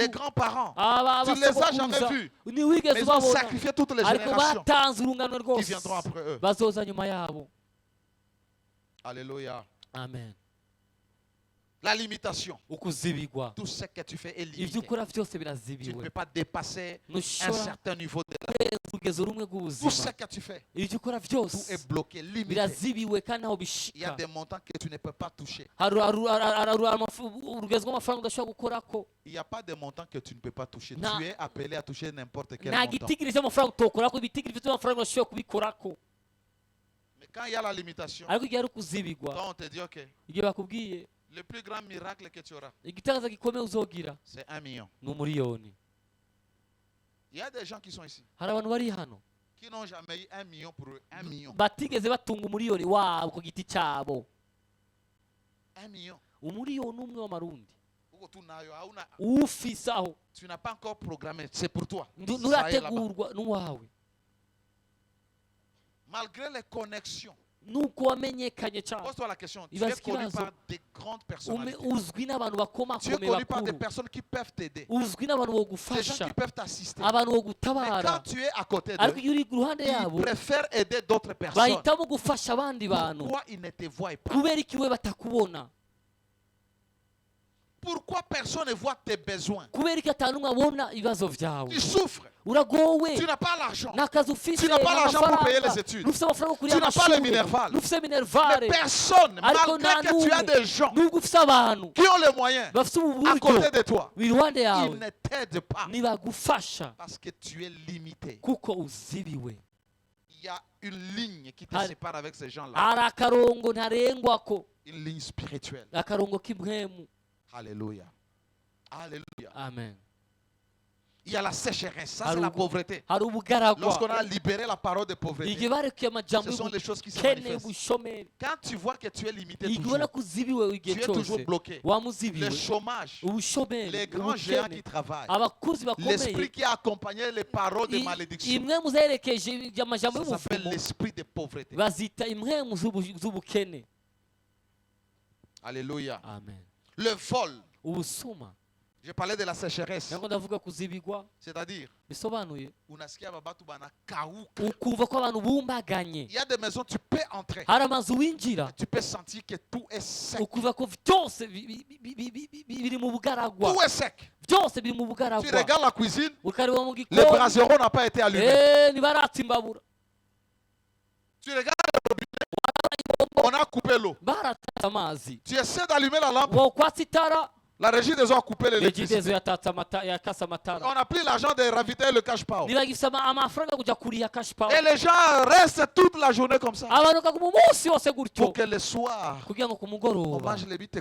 grands-parents. Tu ne les as jamais vus. Mais ils ont sacrifié toutes les générations qui viendront après eux. Alléluia. Amen. La limitation. Tout ce que tu fais est limité. Tu ne peux pas dépasser un certain niveau de la vie. Tout ce que tu fais, tout est bloqué, limité. Il y a des montants que tu ne peux pas toucher. Il n'y a pas de montants que tu ne peux pas toucher. Tu es appelé à toucher n'importe quel montant. Mais quand il y a la limitation, quand on te dit ok, le plus grand miracle que tu auras, c'est 1 million. Il y a des gens qui sont ici, qui n'ont jamais eu 1 million pour eux. 1 million. 1 million. Tu n'as pas encore programmé. C'est pour toi. Malgré les connexions. Pose-toi la question. Tu es connu par des grandes personnalités. Tu es connu par des personnes qui peuvent t'aider. Des gens qui peuvent t'assister. Mais quand tu es à côté d'eux, ils préfèrent aider d'autres personnes. Pourquoi ils ne te voient pas? Pourquoi personne ne voit tes besoins? Tu souffres. Tu n'as pas l'argent. Tu n'as pas l'argent pour payer les études. Tu n'as pas le minerval. Mais personne, malgré que tu as des gens qui ont les moyens à côté de toi, ils ne t'aident pas parce que tu es limité. Il y a une ligne qui te sépare avec ces gens-là. Une ligne spirituelle. Alléluia. Alléluia. Amen. Il y a la sécheresse, ça c'est la pauvreté. Lorsqu'on a libéré la parole de pauvreté, ce sont les choses qui se manifestent. Quand tu vois que tu es limité toujours, tu es toujours bloqué. Le chômage, les grands géants qui travaillent, l'esprit qui a accompagné les paroles de malédiction, ça s'appelle l'esprit de pauvreté. Alléluia. Amen. Le vol. Je parlais de la sécheresse. C'est-à-dire, il y a des maisons, tu peux entrer. Tu peux sentir que tout est sec. Tout est sec. Tu regardes la cuisine, le brasero n'a pas été allumé. Tu regardes le robinet, on a coupé l'eau. Tu essaies d'allumer la lampe. La régie des eaux a coupé l'électricité. On a pris l'argent de ravitailler le cash power. Et les gens restent toute la journée comme ça. Pour que le soir, on mange les bites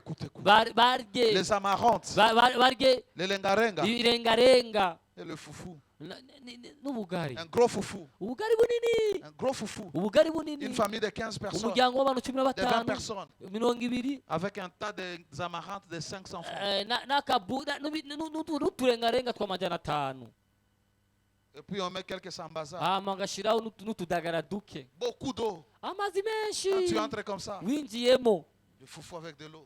les amarantes, les lengarenga et le foufou. Un gros foufou. Un gros foufou. Une famille de 15 personnes. De 20 personnes. Avec un tas d'amarantes de 500 francs. Et puis on met quelques sambaza. Beaucoup d'eau. Quand tu entres comme ça, le foufou avec de l'eau.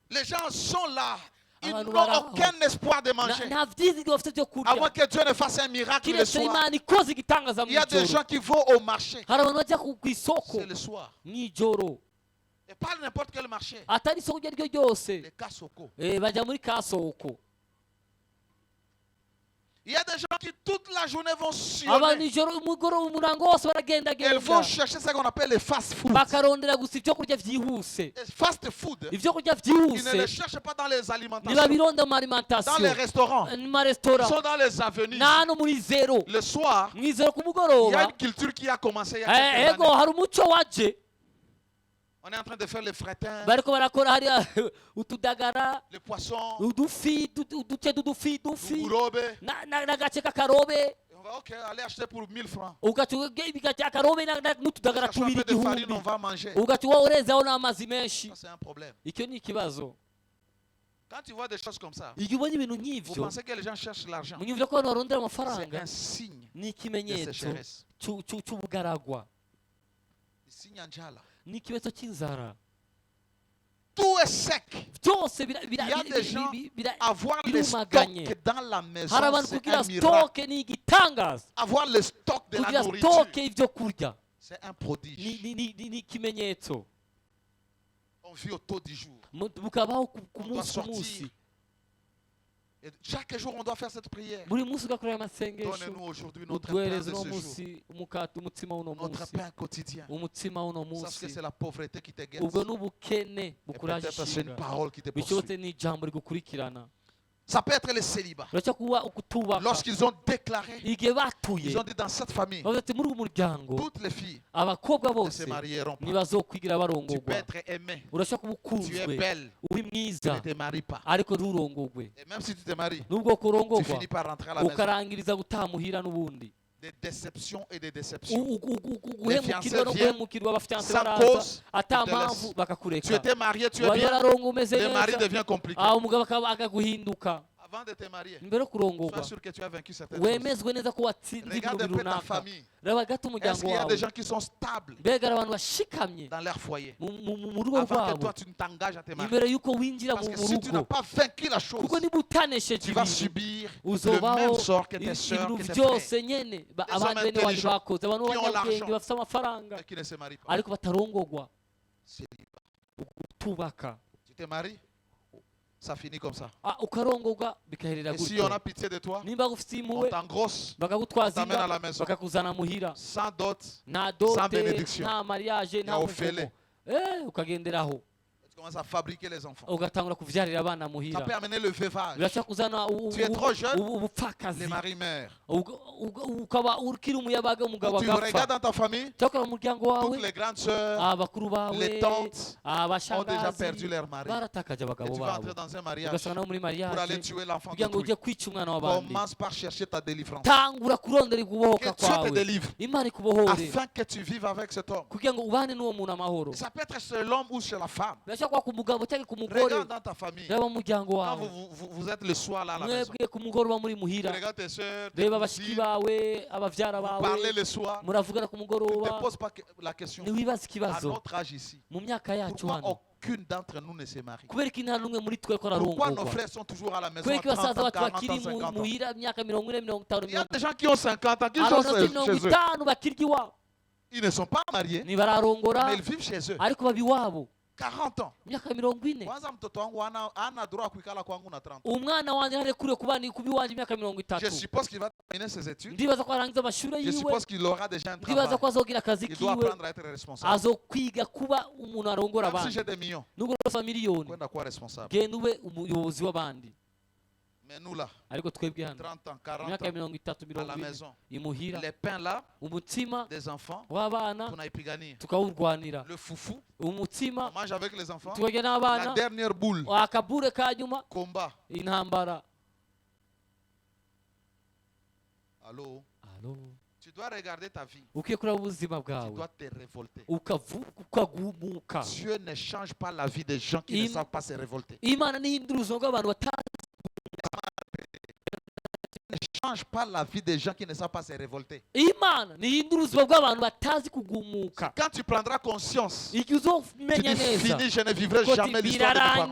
Les gens sont là. Ils n'ont aucun espoir de manger. Avant que Dieu ne fasse un miracle le soir. Il y a des gens qui vont au marché. C'est le soir. Et pas n'importe quel marché. Les Kasoko. Il y a des gens qui toute la journée vont sillonner. Ils vont chercher ce qu'on appelle les fast-food. Fast food. Ils ne les cherchent pas dans les alimentations. Dans les restaurants. Ils sont dans les avenues. Le soir, il y a une culture qui a commencé il y a quelques années. On est en train de faire les frétins, les poissons, on va aller acheter pour 1000 francs. Acheter un peu de farine, on va manger. Ça, c'est un problème. Quand tu vois des choses comme ça, vous pensez que les gens cherchent l'argent. C'est un signe de sécheresse. Tout est sec. Il y a des gens, avoir les stocks dans la maison, c'est un miracle. Avoir le stock de la nourriture, c'est un prodige. On vit au taux du jour. On doit sortir. Et chaque jour, on doit faire cette prière. Donnez-nous aujourd'hui notre pain de ce jour. Notre pain quotidien. Sache que c'est la pauvreté qui te guette. Et peut-être c'est une parole qui te poursuit. Ça peut être le célibat. Lorsqu'ils ont déclaré, ils ont dit dans cette famille, toutes les filles ne se marieront pas. Tu peux être aimé, tu es belle, tu ne te maries pas. Et même si tu te maries, tu finis par rentrer à la maison. Des déceptions et des déceptions. Les fiancés viennent sans cause. Tu étais marié, tu es bien. Le mari devient compliqué. Avant de te marier, sois sûr que tu as vaincu certaines choses. Regarde un peu ta famille. Est-ce qu'il y a des gens qui sont stables dans leur foyer avant que toi tu ne t'engages à te marier? Parce que si tu n'as pas vaincu la chose, tu vas subir le même sort que tes soeurs, que tes frères. Des hommes intelligents qui ont l'argent mais qui ne se marient pas. Tu te maries, ça finit comme ça. Et si on a pitié de toi, on t'engrosse, on t'amène à la maison. Sans dot, sans bénédiction. Il y a Ophélie. Tu commences à fabriquer les enfants. Ça peut amener le veuvage. Tu es trop jeune, les maris meurent. Tu regardes dans ta famille, toutes les grandes sœurs, les tantes ont déjà perdu leur mari. Et tu vas entrer dans un mariage pour aller tuer l'enfant de Dieu. Commence par chercher ta délivrance. Que Dieu te délivre afin que tu vives avec cet homme. Et ça peut être chez l'homme ou chez la femme. Regarde dans ta famille. Quand vous êtes le soir là à la maison, tu regardes tes soeurs, tes cousines, vous parlez le soir, tu ne te poses pas la question. À notre âge ici, pourquoi aucune d'entre nous ne se marie? Pourquoi nos frères sont toujours à la maison à 30 ans, 40 ans, 50 ans? Il y a des gens qui ont 50 ans, qui sont chez eux. Ils ne sont pas mariés, mais ils vivent chez eux. 40 ans. Kwanza mtoto wangu hana droit kuikala kwangu na 30 ans. Je suppose qu'il va terminer ses études. Je suppose qu'il aura déjà un travail. Il doit apprendre à être responsable. Même si j'ai des millions, kwenda kuwa responsable. Mais nous là, 30 ans, 40 ans, à la maison, les pains là, des enfants, le foufou, on mange avec les enfants, la dernière boule, combat. Allô? Tu dois regarder ta vie. Tu dois te révolter. Dieu ne change pas la vie des gens qui ne savent pas se révolter. Ne change pas la vie des gens qui ne savent pas se révolter. Quand tu prendras conscience, tu dis fini, je ne vivrai jamais l'histoire de mes parents.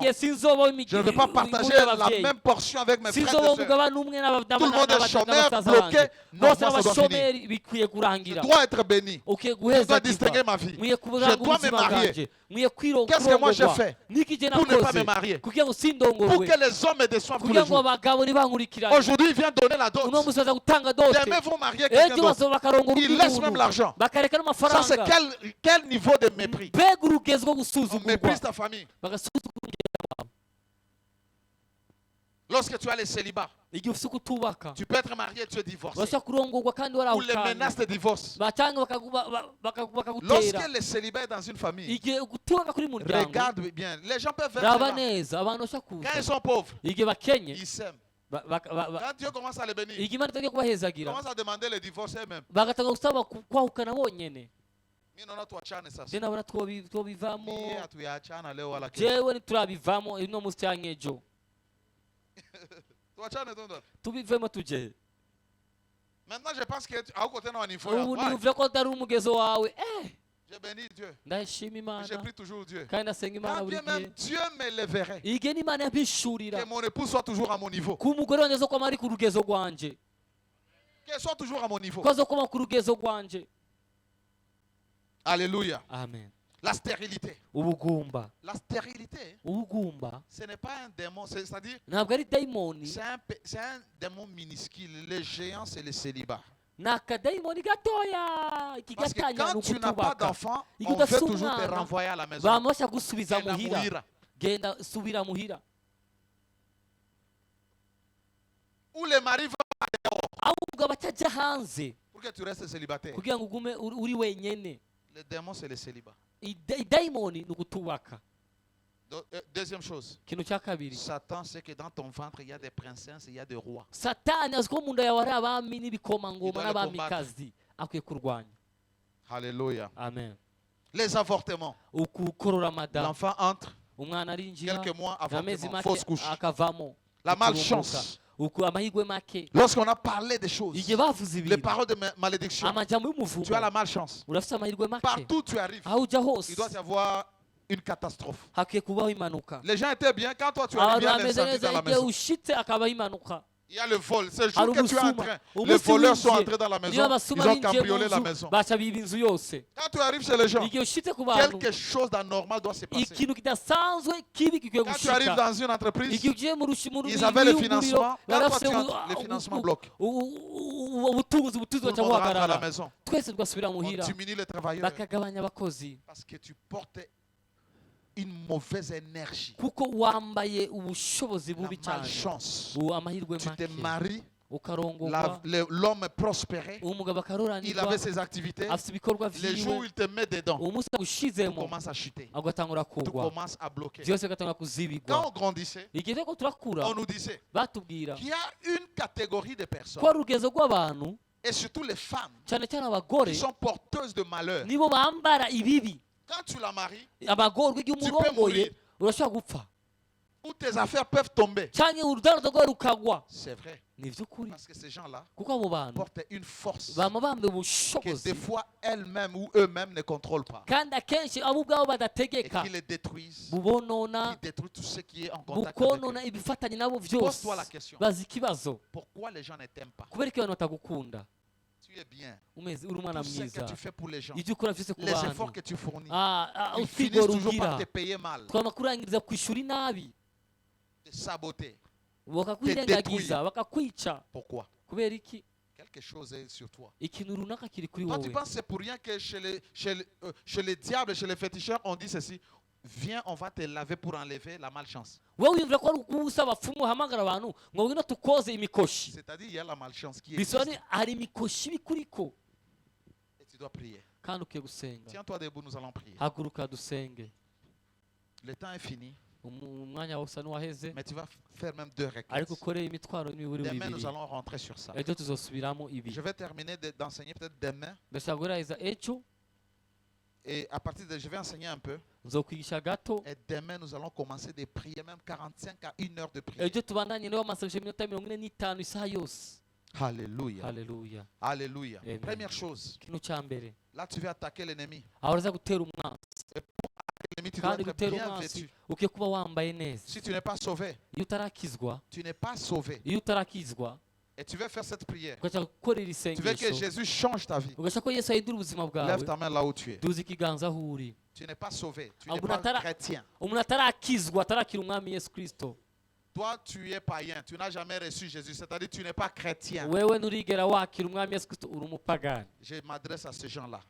Je ne veux pas partager la même portion avec mes frères et sœurs. Tout le monde est chômeur, bloqué. Non, moi, ça doit finir. Je dois être béni. Je dois distinguer ma vie. Je dois me marier. Qu'est-ce que moi j'ai fait pour ne pas me marier? Pour que les hommes me déçoivent tous les jours. Aujourd'hui, il vient donner la dot. Demain, vont marier quelqu'un d'autre. Ils laissent même l'argent. Ça, c'est quel niveau de mépris? On méprise ta famille. Lorsque tu as les célibats, tu peux être marié et tu es divorcé. Ou les menaces de divorce. Lorsque les célibats dans une famille, regarde bien, les gens peuvent être là. Quand ils sont pauvres, ils s'aiment. Quand Dieu commence à les bénir, il commence à demander le divorce eux-mêmes. Maintenant, je pense que à côté de j'ai béni Dieu. J'ai pris toujours Dieu. Quand bien même Dieu me leverait, que mon épouse soit toujours à mon niveau. Qu'elle soit toujours à mon niveau. Alléluia. Amen. La stérilité. La stérilité, ce n'est pas un démon, c'est-à-dire c'est un démon minuscule. Les géants, c'est le célibat. Parce que quand tu n'as pas d'enfant, on veut toujours te renvoyer à la maison. Ou les maris vont dehors pour que tu restes célibataire. Le démon, c'est le célibat. Deuxième chose, Satan sait que dans ton ventre il y a des princesses, il y a des rois. Alléluia. Amen. Les avortements. L'enfant entre quelques mois avant fausse couche. La malchance. Lorsqu'on a parlé des choses, les paroles de malédiction, tu as la malchance. Partout où tu arrives, il doit y avoir une catastrophe. Les gens étaient bien quand toi tu arrives, il y a l'incendie dans la maison. Il y a le vol. Ce jour que tu es en train, les voleurs sont entrés dans la maison, ils ont cambriolé la maison. Quand tu arrives chez les gens, quelque chose d'anormal doit se passer. Quand tu arrives dans une entreprise, ils avaient le financement. Quand toi tu entres, le financement bloque. Tout le monde rentre à la maison. On diminue les travailleurs parce que tu portes une mauvaise énergie. La malchance. Tu te maries, l'homme prospérait, il avait ses activités. Les jours où il te met dedans, tout commence à chuter, tout commence à bloquer. Quand on grandissait, on nous disait qu'il y a une catégorie de personnes, et surtout les femmes, qui sont porteuses de malheur. Quand tu la maries, tu peux mourir. Ou tes affaires peuvent tomber. C'est vrai. Parce que ces gens-là portent une force que des fois elles-mêmes ou eux-mêmes ne contrôlent pas. Et qui les détruisent. Qui détruisent tout ce qui est en contact avec eux. Pose-toi la question. Pourquoi les gens ne t'aiment pas? Tu es bien. Tout ce que tu fais pour les gens, les efforts que tu fournis, ils finissent toujours par te payer mal, te saboter, te détruire. Pourquoi? Quelque chose est sur toi. Toi, tu penses que c'est pour rien que chez les diables, chez les féticheurs, on dit ceci: viens, on va te laver pour enlever la malchance. C'est-à-dire il y a la malchance qui existe. Et tu dois prier. Tiens-toi debout, nous allons prier. Le temps est fini. Mais tu vas faire même 2 requêtes. Demain, nous allons rentrer sur ça. Je vais terminer d'enseigner peut-être demain. Et à partir de, je vais enseigner un peu. Et demain, nous allons commencer des prières, même 45 à 1 heure de prière. Alléluia. Alléluia. Alléluia. Amen. Première chose, là tu vas attaquer l'ennemi. Et pour attaquer l'ennemi, tu dois être bien vêtu. Si tu n'es pas sauvé, tu n'es pas sauvé. Et tu veux faire cette prière. Tu veux que Jésus change ta vie. Lève ta main là où tu es. Tu n'es pas sauvé. Tu n'es pas chrétien. Toi, tu es païen. Tu n'as jamais reçu Jésus. C'est-à-dire que tu n'es pas chrétien. Je m'adresse à ces gens-là.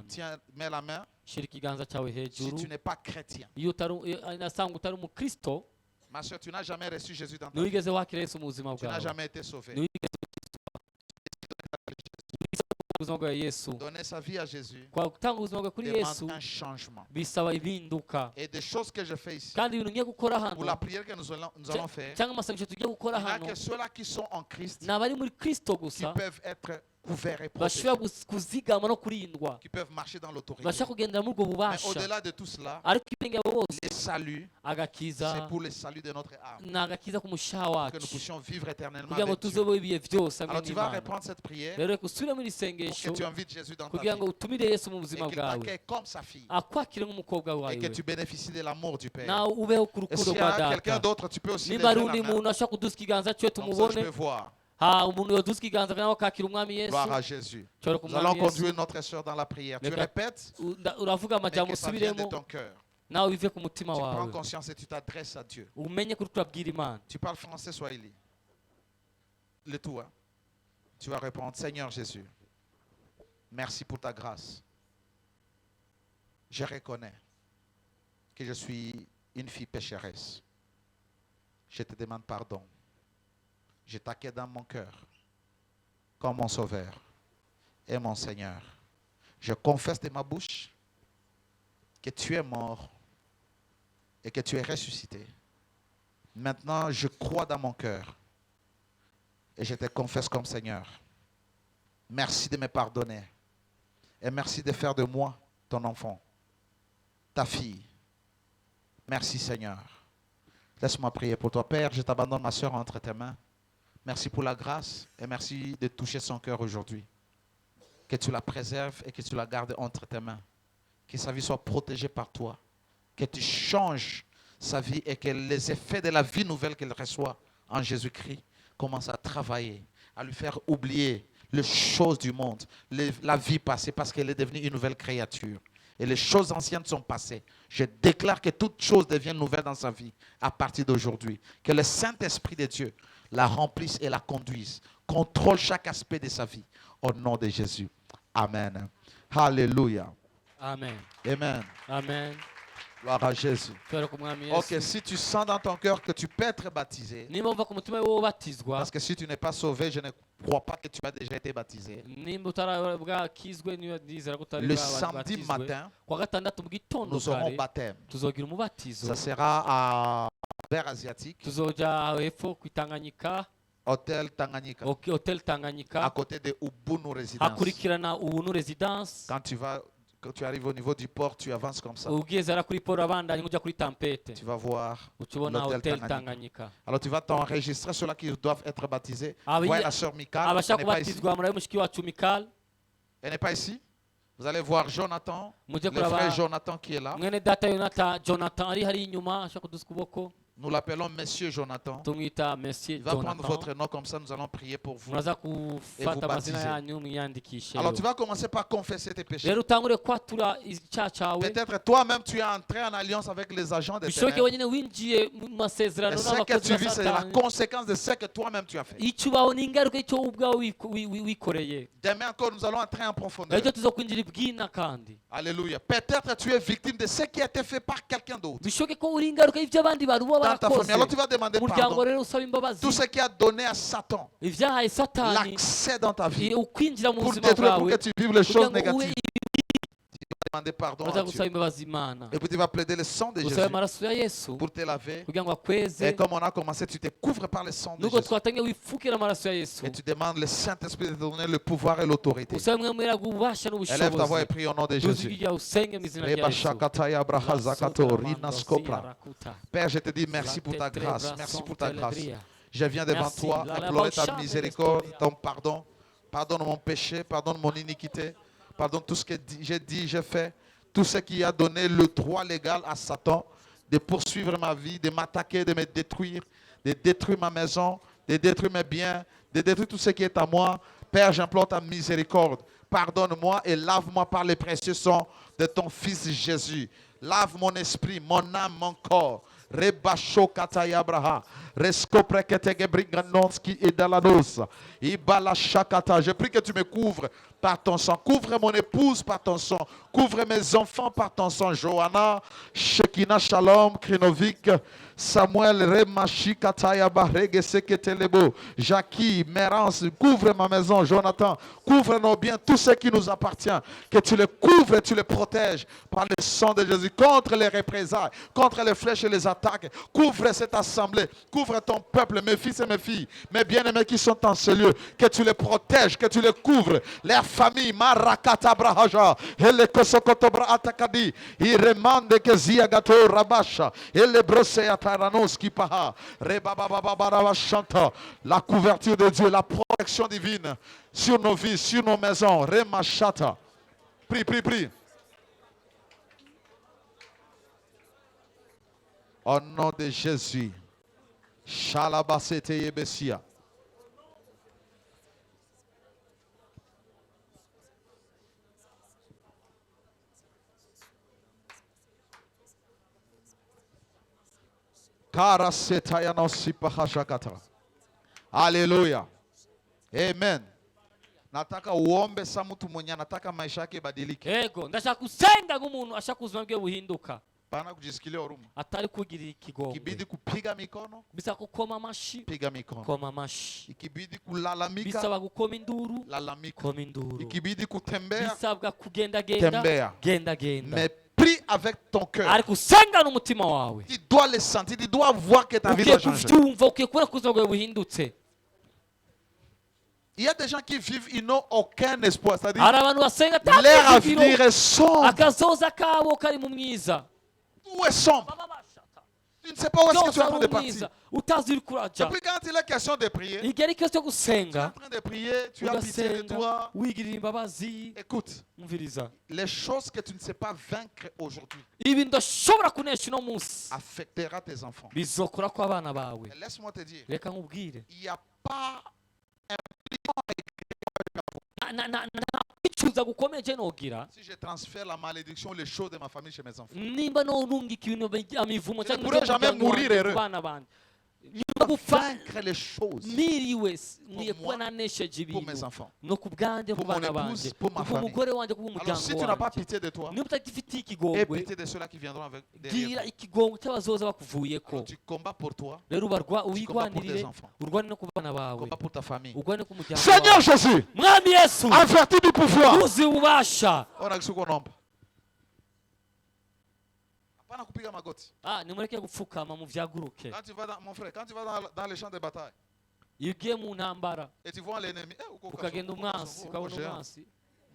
Tiens, mets la main. Si tu n'es pas chrétien, Ma soeur, tu n'as jamais reçu Jésus dans ta vie. Tu n'as jamais été sauvé. Donner sa vie à Jésus demande un changement. Et des choses que je fais ici, pour la prière que nous allons faire, il n'y a que ceux-là qui sont en Christ qui peuvent être couverts et protégés, qui peuvent marcher dans l'autorité. Mais au-delà de tout cela, le salut, c'est pour le salut de notre âme, que nous puissions vivre éternellement avec Dieu. Alors tu vas reprendre cette prière pour que tu invites Jésus dans ta vie et qu'il t'accueille comme sa fille et que tu bénéficies de l'amour du Père. Et s'il y a quelqu'un d'autre, tu peux aussi lever la main. Comme ça je peux voir. Gloire à Jésus. Nous allons conduire notre soeur dans la prière. Tu répètes, mais que ça vienne de ton cœur. Tu prends conscience et tu t'adresses à Dieu. Tu parles français, Swahili. Le tout, hein? Tu vas répondre, Seigneur Jésus, merci pour ta grâce. Je reconnais que je suis une fille pécheresse. Je te demande pardon. Je t'accueille dans mon cœur comme mon sauveur et mon Seigneur. Je confesse de ma bouche que tu es mort et que tu es ressuscité. Maintenant, je crois dans mon cœur et je te confesse comme Seigneur. Merci de me pardonner et merci de faire de moi ton enfant, ta fille. Merci Seigneur. Laisse-moi prier pour toi. Père, je t'abandonne ma soeur entre tes mains. Merci pour la grâce et merci de toucher son cœur aujourd'hui. Que tu la préserves et que tu la gardes entre tes mains. Que sa vie soit protégée par toi. Que tu changes sa vie et que les effets de la vie nouvelle qu'elle reçoit en Jésus-Christ commencent à travailler, à lui faire oublier les choses du monde, la vie passée parce qu'elle est devenue une nouvelle créature. Et les choses anciennes sont passées. Je déclare que toutes choses deviennent nouvelles dans sa vie à partir d'aujourd'hui. Que le Saint-Esprit de Dieu la remplisse et la conduise. Contrôle chaque aspect de sa vie. Au nom de Jésus. Amen. Alléluia. Amen. Amen. Amen. Gloire à Jésus. Ok, si tu sens dans ton cœur que tu peux être baptisé, parce que si tu n'es pas sauvé, je ne crois pas que tu as déjà été baptisé. Le samedi matin, nous aurons baptême. Ça sera à vers asiatique. Hôtel Tanganyika. À côté de Ubuntu Résidence. Quand tu arrives au niveau du port, tu avances comme ça. Tu vas voir l'hôtel Tanganyika. Alors tu vas t'enregistrer ceux-là qui doivent être baptisés. Voyez la sœur Mikal. Elle n'est pas ici. Vous allez voir Jonathan, le frère Jonathan qui est là. Nous l'appelons Monsieur Jonathan. Il va prendre votre nom comme ça, nous allons prier pour vous et vous baptiser. Alors tu vas commencer par confesser tes péchés. Peut-être toi-même tu es entré en alliance avec les agents des ténèbres. Et ce que tu vis, c'est la conséquence de ce que toi-même tu as fait. Demain encore, nous allons entrer en profondeur. Alléluia. Peut-être tu es victime de ce qui a été fait par quelqu'un d'autre. Dans ta famille. Alors tu vas demander pardon. Tout ce qui a donné à Satan l'accès dans ta vie pour détruire, pour que tu vives les choses négatives. Tu vas demander pardon à Dieu. Et puis tu vas plaider le sang de Jésus pour te laver. Et comme on a commencé, tu te couvres par le sang de Jésus. Et tu demandes le Saint-Esprit de te donner le pouvoir et l'autorité. Élève ta voix et prie au nom de Jésus. Père, je te dis merci pour ta grâce. Merci pour ta grâce. Je viens devant toi implorer ta miséricorde, ton pardon. Pardonne mon péché, pardonne mon iniquité. Pardonne tout ce que j'ai dit, j'ai fait. Tout ce qui a donné le droit légal à Satan de poursuivre ma vie, de m'attaquer, de me détruire, de détruire ma maison, de détruire mes biens, de détruire tout ce qui est à moi. Père, j'implore ta miséricorde. Pardonne-moi et lave-moi par les précieux sang de ton Fils Jésus. Lave mon esprit, mon âme, mon corps. Rebasho katayabraha. Je prie que tu me couvres par ton sang. Couvre mon épouse par ton sang. Couvre mes enfants par ton sang. Johanna, Shekina, Shalom, Krinovik, Samuel, Remashikataya Barege Seketelebo, Jackie, Mérance, couvre ma maison, Jonathan, couvre nos biens, tout ce qui nous appartient, que tu les couvres et tu les protèges par le sang de Jésus, contre les représailles, contre les flèches et les attaques. Couvre cette assemblée, couvre ton peuple, mes fils et mes filles, mes bien-aimés qui sont en ce lieu, que tu les protèges, que tu les couvres, leurs familles, Marakata Brahaja, Ele Kosokotobra Atakadi, Iremande Keziagato Rabasha, Ele Brosea Taranoski Paha, Rebababababashanta, la couverture de Dieu, la protection divine sur nos vies, sur nos maisons, Remashata. Prie, prie, prie. Au nom de Jésus, Shalabasete Yebesia. Alléluia. Amen. Nataka uombe sa mtu mwenye anataka maisha yake ibadilike. Ego, ndashaka kusenga nk'umuntu ashaka ubuzima bwe buhinduka. Pana kujisikilia huruma. Atari kugira ikigongwe. Ikibidi kupiga mikono. Bisa kukoma amashi. Piga mikono. Koma amashi. Ikibidi kulalamika. Bisaba gukoma induru. Lalamika. Koma induru. Ikibidi kutembea. Bisabwa kugenda genda. Tembea. Genda genda. Mais prie avec ton cœur. Ari kusenga n'umutima wawe. Tu dois le sentir, tu dois voir que ta vie doit changer. Ukikumva ukikura kuzima bwawe buhindutse. Il y a des gens qui vivent, ils n'ont aucun espoir. C'est-à-dire, leur avenir est sombre. Où est sombre? Tu ne sais pas où est-ce que tu es en train de partir. Et puis quand il est question de prier, tu es en train de prier, tu as pitié de toi. Écoute, les choses que tu ne sais pas vaincre aujourd'hui affectera tes enfants. Laisse-moi te dire, il n'y a pas un si je transfère la malédiction, les choses de ma famille chez mes enfants, je ne pourrai jamais mourir heureux. Vaincre les choses pour mes enfants, pour mon épouse, pour ma famille. Alors si tu n'as pas pitié de toi, aie pitié de ceux-là qui viendront avec derrière toi. Tu combats pour toi, tu combats pour tes enfants, tu combats pour ta famille. Seigneur Jésus, avertis du pouvoir. On a ce qu'on nomme. Nimureke gupfukama mu vyaguruke. Quand tu vas dans, mon frère, quand tu vas dans les champs de bataille, yugiye mu ntambara et tu vois l'ennemi, ukagenda umwasi, ukabona umwasi,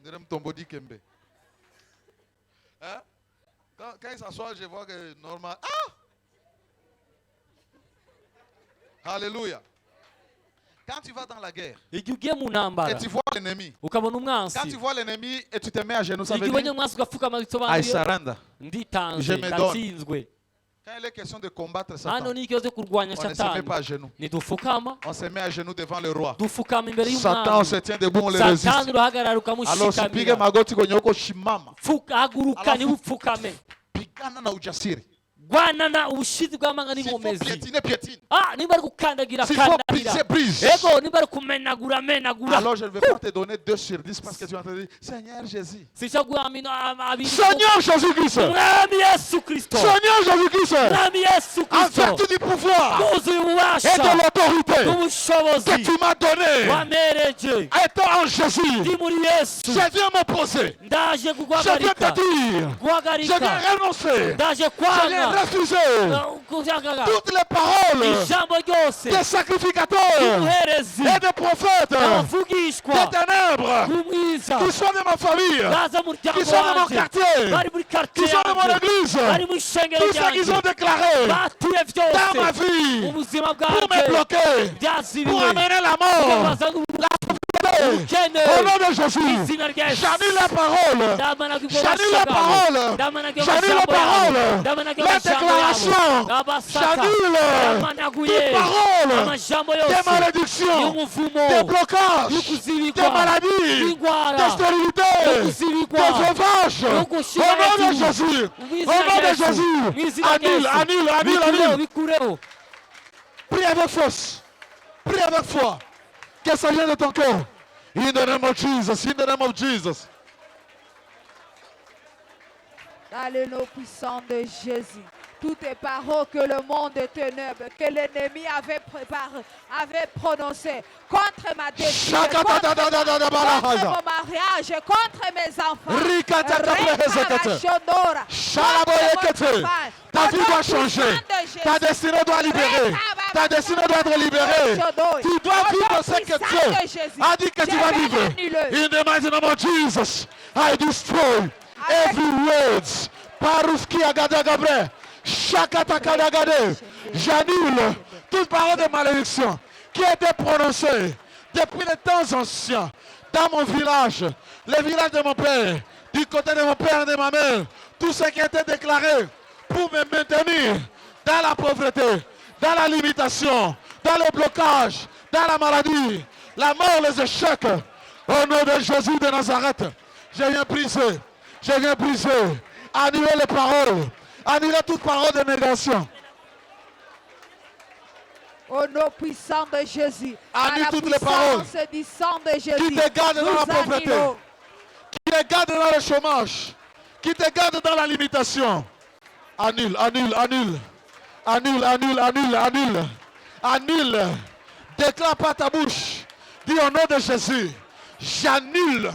ndere mtombodi kembe. Hein? Quand il s'assoit, je vois que normal. Alléluia. Quand tu vas dans la guerre et tu vois l'ennemi, quand tu vois l'ennemi et tu te mets à genoux, ça veut dire I surrender. Je me donne. Quand il est question de combattre Satan, on ne se met pas à genoux. On se met à genoux devant le roi. Satan, on se tient debout, on le résiste. Alors sipige magoti kwenye uko shimama. Pigana na ujasiri. Gwanana ubushizi bw'amanga n'inkomezi. Niba ari gukandagira ego niba ari kumenagura menagura. Alors je ne vais pas te donner 2 sur 10 parce que tu vas te dire Seigneur Jésus. Seigneur Jésus-Christ. Seigneur Jésus-Christ. Avertis du pouvoir et de l'autorité que tu m'as donné. Étant en Jésus, je viens m'opposer. Je viens te dire. Je viens renoncer. Je viens refuser toutes les paroles des sacrificateurs et des prophètes, des ténèbres, qui sont de ma famille, qui sont de mon quartier, qui sont de mon église, tout ce qu'ils ont déclaré dans ma vie pour me bloquer, pour amener la mort, au nom de Jésus, j'annule la parole, j'annule la parole, j'annule la parole, la déclaration, j'annule toute parole des malédictions, des blocages, des maladies, des stérilités, des sauvages, au nom de Jésus, au nom de Jésus, annule. Prie avec force, prie avec foi, que ça vienne de ton cœur. In the name of Jesus, in the name of Jesus. Dans le nom puissant de Jésus. toutes les paroles que le monde des ténèbres, que l'ennemi avait préparé, avait prononcé contre ma destinée, contre mon mariage, contre mes enfants. Ta vie doit changer. Ta destinée doit libérer. Ta destinée doit être libérée. Tu dois vivre ce que Dieu a dit que tu vas vivre. In the mighty name of Jesus, I destroy every words. Parouski agadagabre. Shakatakadagade. J'annule toute parole de malédiction qui a été prononcée depuis les temps anciens dans mon village, le village de mon père, du côté de mon père et de ma mère. Tout ce qui a été déclaré pour me maintenir dans la pauvreté, dans la limitation, dans le blocage, dans la maladie, la mort, les échecs. Au nom de Jésus de Nazareth, je viens briser, annuler les paroles, annuler toute parole de négation. Au nom puissant de Jésus, annule toutes les paroles du sang de Jésus, qui te gardent dans la pauvreté, qui te gardent dans le chômage, qui te gardent dans la limitation. Annule. Déclare par ta bouche. Dis au nom de Jésus, j'annule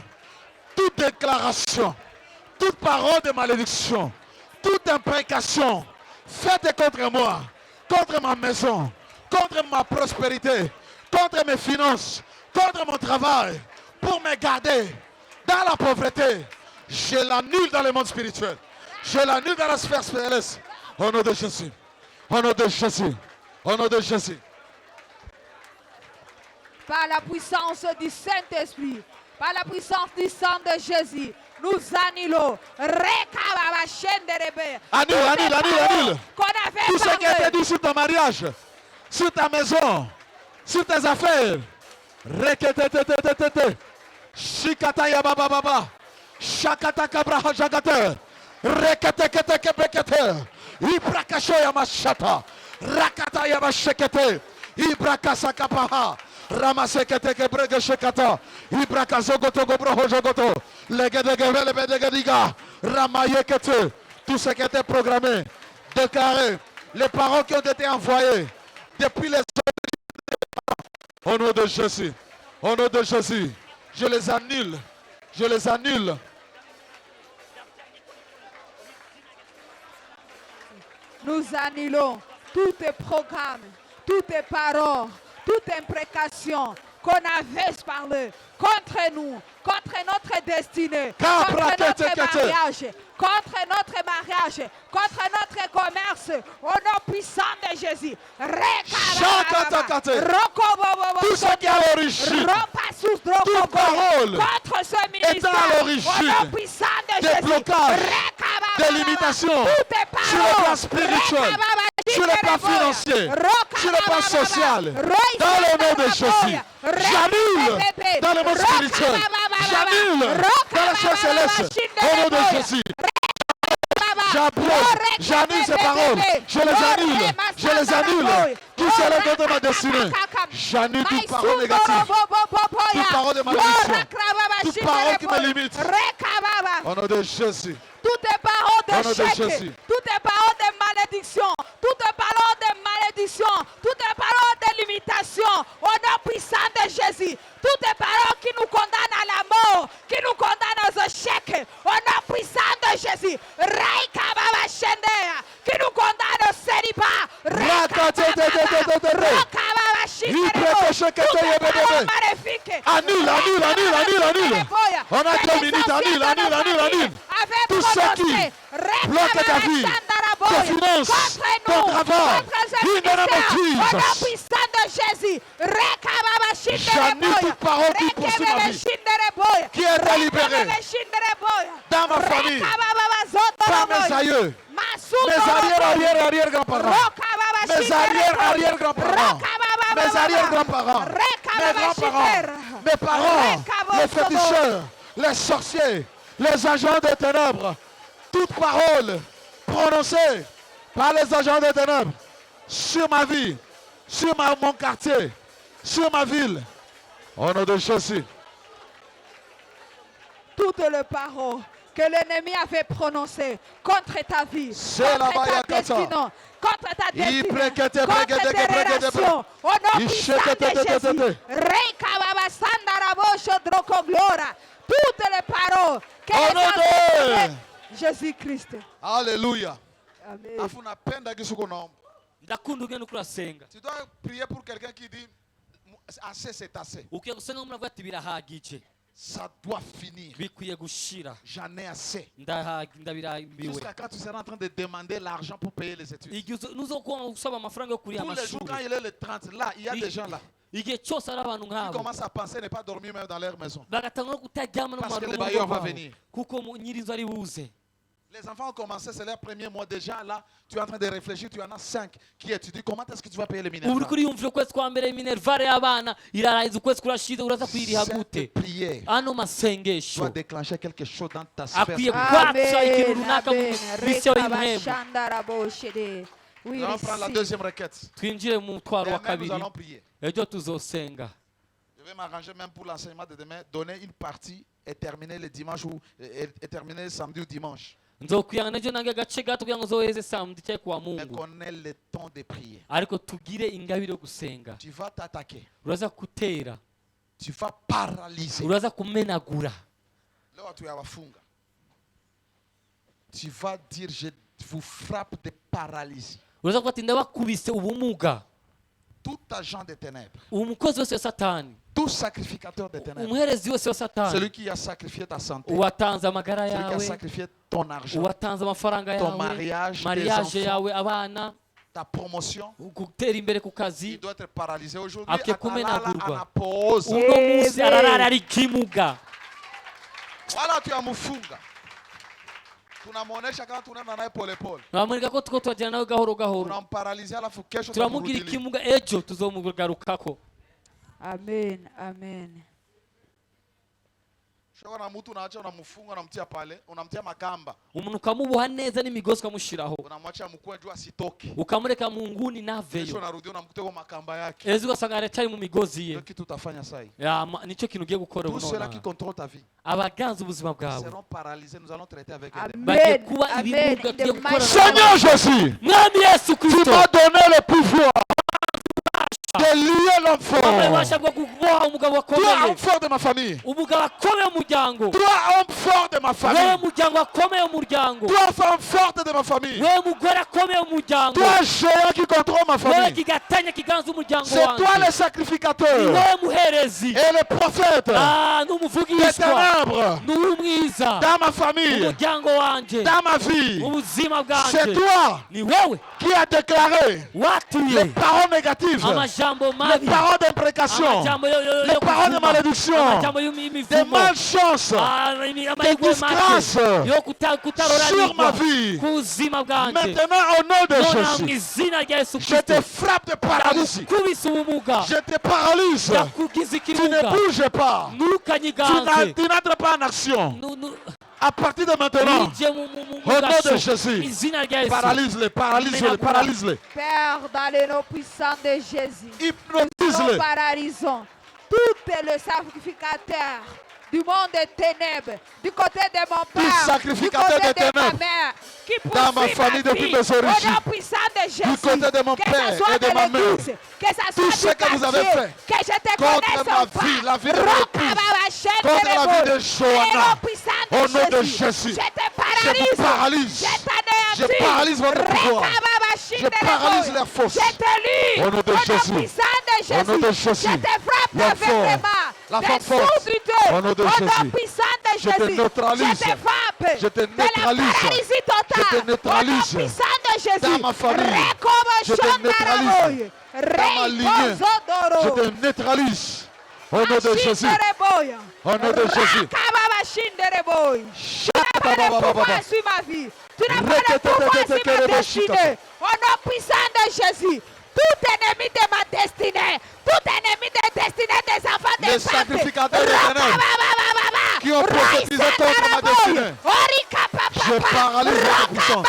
toute déclaration, toute parole de malédiction, toute imprécation faite contre moi, contre ma maison, contre ma prospérité, contre mes finances, contre mon travail, pour me garder dans la pauvreté. Je l'annule dans le monde spirituel. Je l'annule dans la sphère spirituelle. Au nom de Jésus. Au nom de Jésus. Au nom de Jésus. Par la puissance du Saint-Esprit, par la puissance du sang de Jésus, nous annulons. Annule. Tout ce qui a été dit sur ton mariage, sur ta maison, sur tes affaires. Shikata yababa baba. Shakata kabraha jagate. Rekete bekete. Ibrakasho yamashata. Rakata yamashekete. Ibrakasakapaha. Ramasekete kebrege shekata. Ibrakazogoto gobroho jogoto. Legedegevele bedegediga. Ramayekete. Tout ce qui était programmé, déclaré, les paroles qui ont été envoyées depuis les au nom de Jésus. Au nom de Jésus. Je les annule. Je les annule. Nous annulons tous tes programmes, toutes tes paroles, toute imprécation qu'on avait parlé contre nous, contre notre destinée, contre notre mariage, contre notre commerce, au nom puissant de Jésus. Tout ce qui est à l'origine, toute parole contre ce ministère, à l'origine des blocages, des limitations sur le plan spirituel, sur le plan financier, sur le plan social, dans le nom de Jésus. J'annule dans le monde spirituel, j'annule dans la chose céleste, au nom de Jésus. J'annule ces paroles, je les annule, qui se lève dans ma destinée. J'annule toute parole négative, toute parole de malédiction, toute parole qui me limite. Au nom de Jésus. Toutes les paroles d'échec, toutes les paroles de malédiction, toutes les paroles de malédiction, toutes les paroles de limitation, au nom puissant de Jésus, toutes les paroles qui nous condamnent à la mort, qui nous condamnent aux échecs, au nom puissant de Jésus, qui nous condamnent au célibat, annule. On a 2 minutes, annule. Tout ce qui bloque ta vie, tes finances, ton travail, in the name of Jesus. Au nom puissant de Jésus, j'annule toute parole qui poursuit ma vie, qui est libérée dans ma famille, par mes aïeux, mes arrière-grands-parents, mes arrière-grands-parents, mes arrière-grands-parents, mes grands-parents, mes parents, les féticheurs, les sorciers, les agents des ténèbres, toute parole prononcée par les agents des ténèbres sur ma vie, sur mon quartier, sur ma ville, au nom de Jésus. Toutes les paroles que l'ennemi avait prononcé contre ta vie, contre ta destinée, contre ta destinée, contre tes relations. Au nom puissant de Jésus. Toutes les paroles que Jésus-Christ. Alléluia. Amen. Tu dois prier pour quelqu'un qui dit assez, c'est assez. Ça doit finir. J'en ai assez. Jusqu'à quand tu seras en train de demander l'argent pour payer les études. Tous les jours quand il est le 30, là, il y a des gens là. Ils commencent à penser ne pas dormir même dans leur maison. Parce que le bailleur va venir. Les enfants ont commencé, c'est leur premier mois déjà. Là, tu es en train de réfléchir, tu en as 5 qui étudient. Comment est-ce que tu vas payer les Minerva? Cette prière doit déclencher quelque chose dans ta sphère. Nous allons prendre la deuxième requête. Nous allons prier. Je vais m'arranger même pour l'enseignement de demain, donner une partie et terminer le dimanche ou et terminer le samedi ou dimanche. Mais qu'on ait le temps de prier. Tu vas t'attaquer. Tu vas paralyser. Tu vas dire je vous frappe de paralysie. Tout agent des ténèbres. Tout sacrificateur des ténèbres. Celui qui a sacrifié ta santé. Celui qui a sacrifié ton argent. Ton mariage, tes enfants. Ta promotion. Il doit être paralysé aujourd'hui. À pause. Voilà, tu as mufunga. Tunamuonesha kama tunaenda naye pole pole. Tunamparalyzia alafu kesho tutamurudia. Amen, amen. Shona mtu unaacha unamfunga unamtia pale, unamtia makamba. Umuntu kamuboha neza n'imigozi kamushiraho. Unamwacha mkuu juu asitoke. Ukamureka mu nguni naveyo. Kesho narudia unamkutego makamba yake. Ezo gasanga aracyari mu migozi ye. Kitu utafanya sai. Ya nico kintu ugiye gukora uno. Tout cela qui contrôle ta vie. Abaganza ubuzima bwawe. Seront paralysés, nous allons traiter avec eux. Amen. Seigneur Jésus. Mwami Yesu Kristo. Tu m'as donné le pouvoir de lier l'enfant. Toi, homme fort de ma famille. Toi, homme fort de ma famille. Toi, femme forte de ma famille. Toi, géant qui contrôle ma famille. C'est toi le sacrificateur et le prophète des ténèbres dans ma famille, dans ma vie. C'est toi qui as déclaré les paroles négatives, les paroles d'imprécation, les paroles de malédiction, des malchances, des disgrâces sur ma vie. Maintenant, au nom de Jésus, je te frappe de paralysie. Je te paralyse. Tu ne bouges pas. Tu n'entres pas en action. À partir de maintenant, au nom de Jésus, paralyse-les, paralyse-les, paralyse-les. Père, dans le nom puissant de Jésus, hypnotise-les. Nous paralysons tout le sacrificateur du monde des ténèbres, du côté de mon père, du côté de ma mère, qui dans ma famille depuis mes origines, du côté de mon père et de ma mère, tout ce que vous avez fait contre ma vie, la vie de mon épouse, contre la vie de Johanna, au nom de Jésus, je paralyse, je paralyse votre pouvoir, je paralyse les forces, au nom de Jésus, au nom de Jésus, la force, au nom de Jésus, je te neutralise, je te neutralise, je te neutralise dans ma famille, je te neutralise dans ma lignée, je te neutralise au nom de Jésus, au nom de Jésus. Tu n'as pas de pouvoir sur ma vie, tu n'as pas de pouvoir sur ma destinée, au nom puissant de Jésus. Tout ennemi de ma destinée, tout ennemi de destinée des enfants des les sacrificateurs des ténèbres qui ont prophétisé contre ma destinée, je paralyse votre puissance.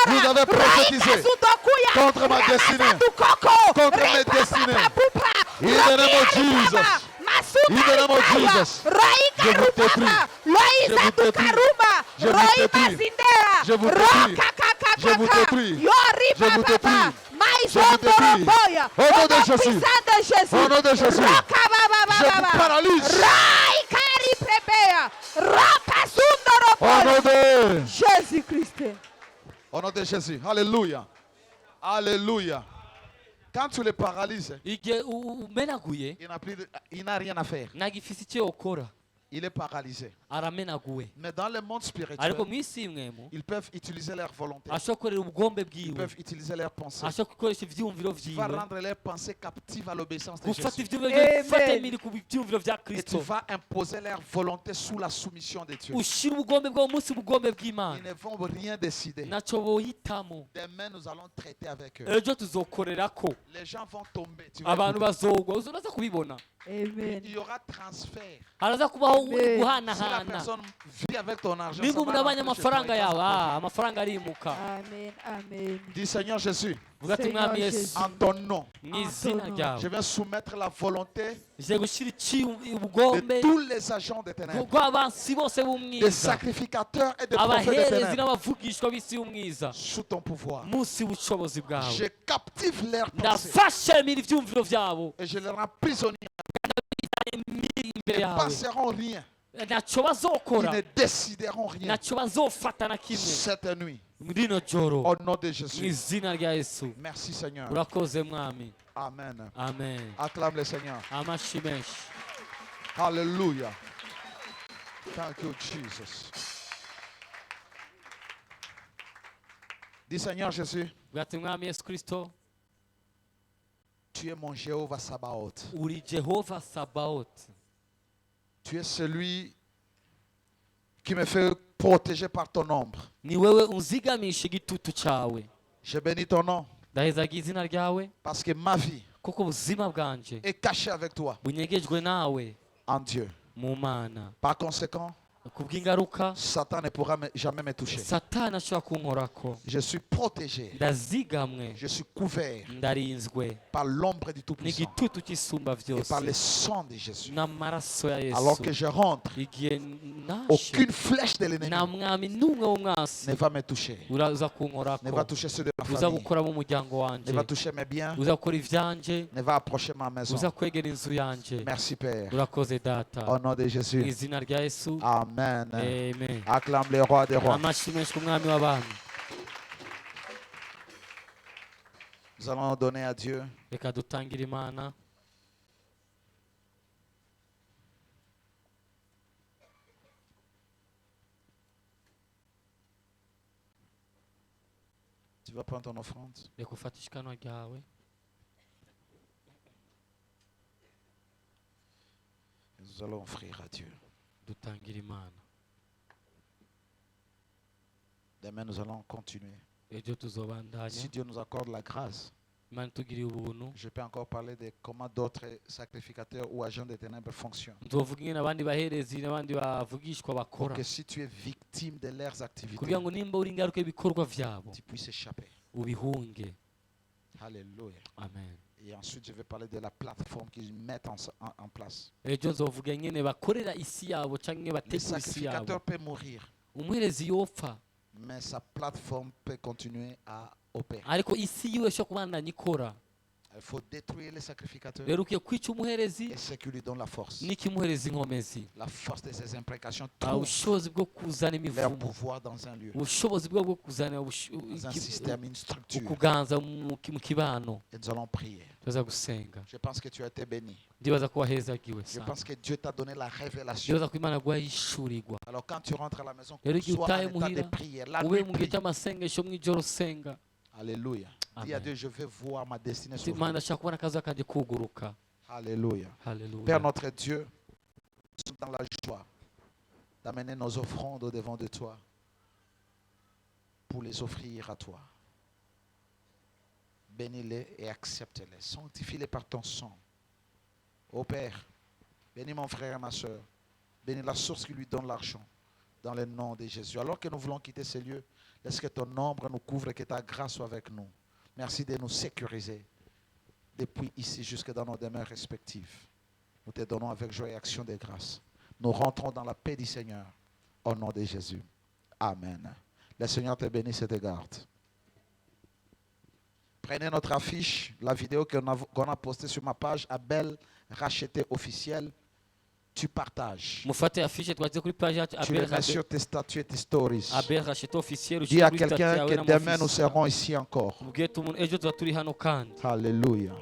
Vous avez prophétisé contre ma destinée, contre mes destinées. In the name of Jesus. In the name of Jesus. Je vous détruis. Je vous détruis. Je vous détruis. Je vous détruis. Je vous détruis. Je vous détruis. Je vous détruis. Au nom de Jésus. Au nom de Jésus. Je vous paralyse. Au nom de Jésus-Christ. Au nom de Jésus. Alléluia. Alléluia. Quand tu le paralyses, il n'a rien à faire. Il est paralysé. Mais dans le monde spirituel, ils peuvent utiliser leur volonté. Ils peuvent utiliser leurs pensées. Tu vas rendre leurs pensées captives à l'obéissance de Jésus. Et tu vas imposer leur volonté sous la soumission de Dieu. Ils ne vont rien décider. Demain, nous allons traiter avec eux. Les gens vont tomber. Tu vas Amen. Il y aura transfert. Amen. Si la personne vit avec ton argent, Amen. Amen. dis Seigneur Jésus, Seigneur Jésus. en ton nom, je vais soumettre la volonté de tous les agents des ténèbres, des sacrificateurs et des prophètes des ténèbres, sous ton pouvoir. Je captive leurs pensées et je les rends prisonniers. Ils ne passeront rien. Ils ne décideront rien cette nuit. Au nom de Jésus. Merci Seigneur. Amen. Acclame le Seigneur. Alléluia. Thank you, Jesus. Dis Seigneur Jésus, tu es mon Jéhovah Sabaoth. Tu es celui qui me fait protéger par ton ombre. Je bénis ton nom parce que ma vie est cachée avec toi en Dieu. Par conséquent, Satan ne pourra jamais me toucher. Je suis protégé. Je suis couvert par l'ombre du Tout-Puissant et par le sang de Jésus. Alors que je rentre, aucune flèche de l'ennemi ne va me toucher. Ne va toucher ceux de ma famille. Ne va toucher mes biens. Ne va approcher ma maison. Merci Père. Au nom de Jésus. Amen. Amen. Acclame le roi des rois. Nous allons donner à Dieu tu vas prendre ton offrande. Nous allons offrir à Dieu. Demain, nous allons continuer. Si Dieu nous accorde la grâce, je peux encore parler de comment d'autres sacrificateurs ou agents des ténèbres fonctionnent. Pour que si tu es victime de leurs activités, tu puisses échapper. Alléluia. Amen. Et ensuite, je vais parler de la plateforme qu'ils mettent en place. Les sacrificateurs peuvent mourir, mais sa plateforme peut continuer à opérer. Il faut détruire les sacrificateurs et ce qui lui donne la force. La force de ces imprécations trouve leur pouvoir dans un lieu, dans un système, une structure. Et nous allons prier. Je pense que tu as été béni. Je pense que Dieu t'a donné la révélation. Alors quand tu rentres à la maison, sois en état de prière. La nuit, prie. Alléluia. Dis à Dieu, je vais voir ma destinée s'ouvrir. Alléluia. Père notre Dieu, nous sommes dans la joie d'amener nos offrandes au devant de toi pour les offrir à toi. Bénis-les et accepte-les. Sanctifie-les par ton sang. Ô Père, bénis mon frère et ma soeur. Bénis la source qui lui donne l'argent. Dans le nom de Jésus. Alors que nous voulons quitter ces lieux, laisse que ton ombre nous couvre et que ta grâce soit avec nous. Merci de nous sécuriser depuis ici jusque dans nos demeures respectives. Nous te donnons avec joie et action de grâce. Nous rentrons dans la paix du Seigneur. Au nom de Jésus. Amen. Le Seigneur te bénisse et te garde. Prenez notre affiche, la vidéo qu'on a postée sur ma page, Abel Racheté officiel. Tu partages. Tu le mets sur tes statuts et tes stories. Dis à quelqu'un que demain nous serons ici encore. Alléluia.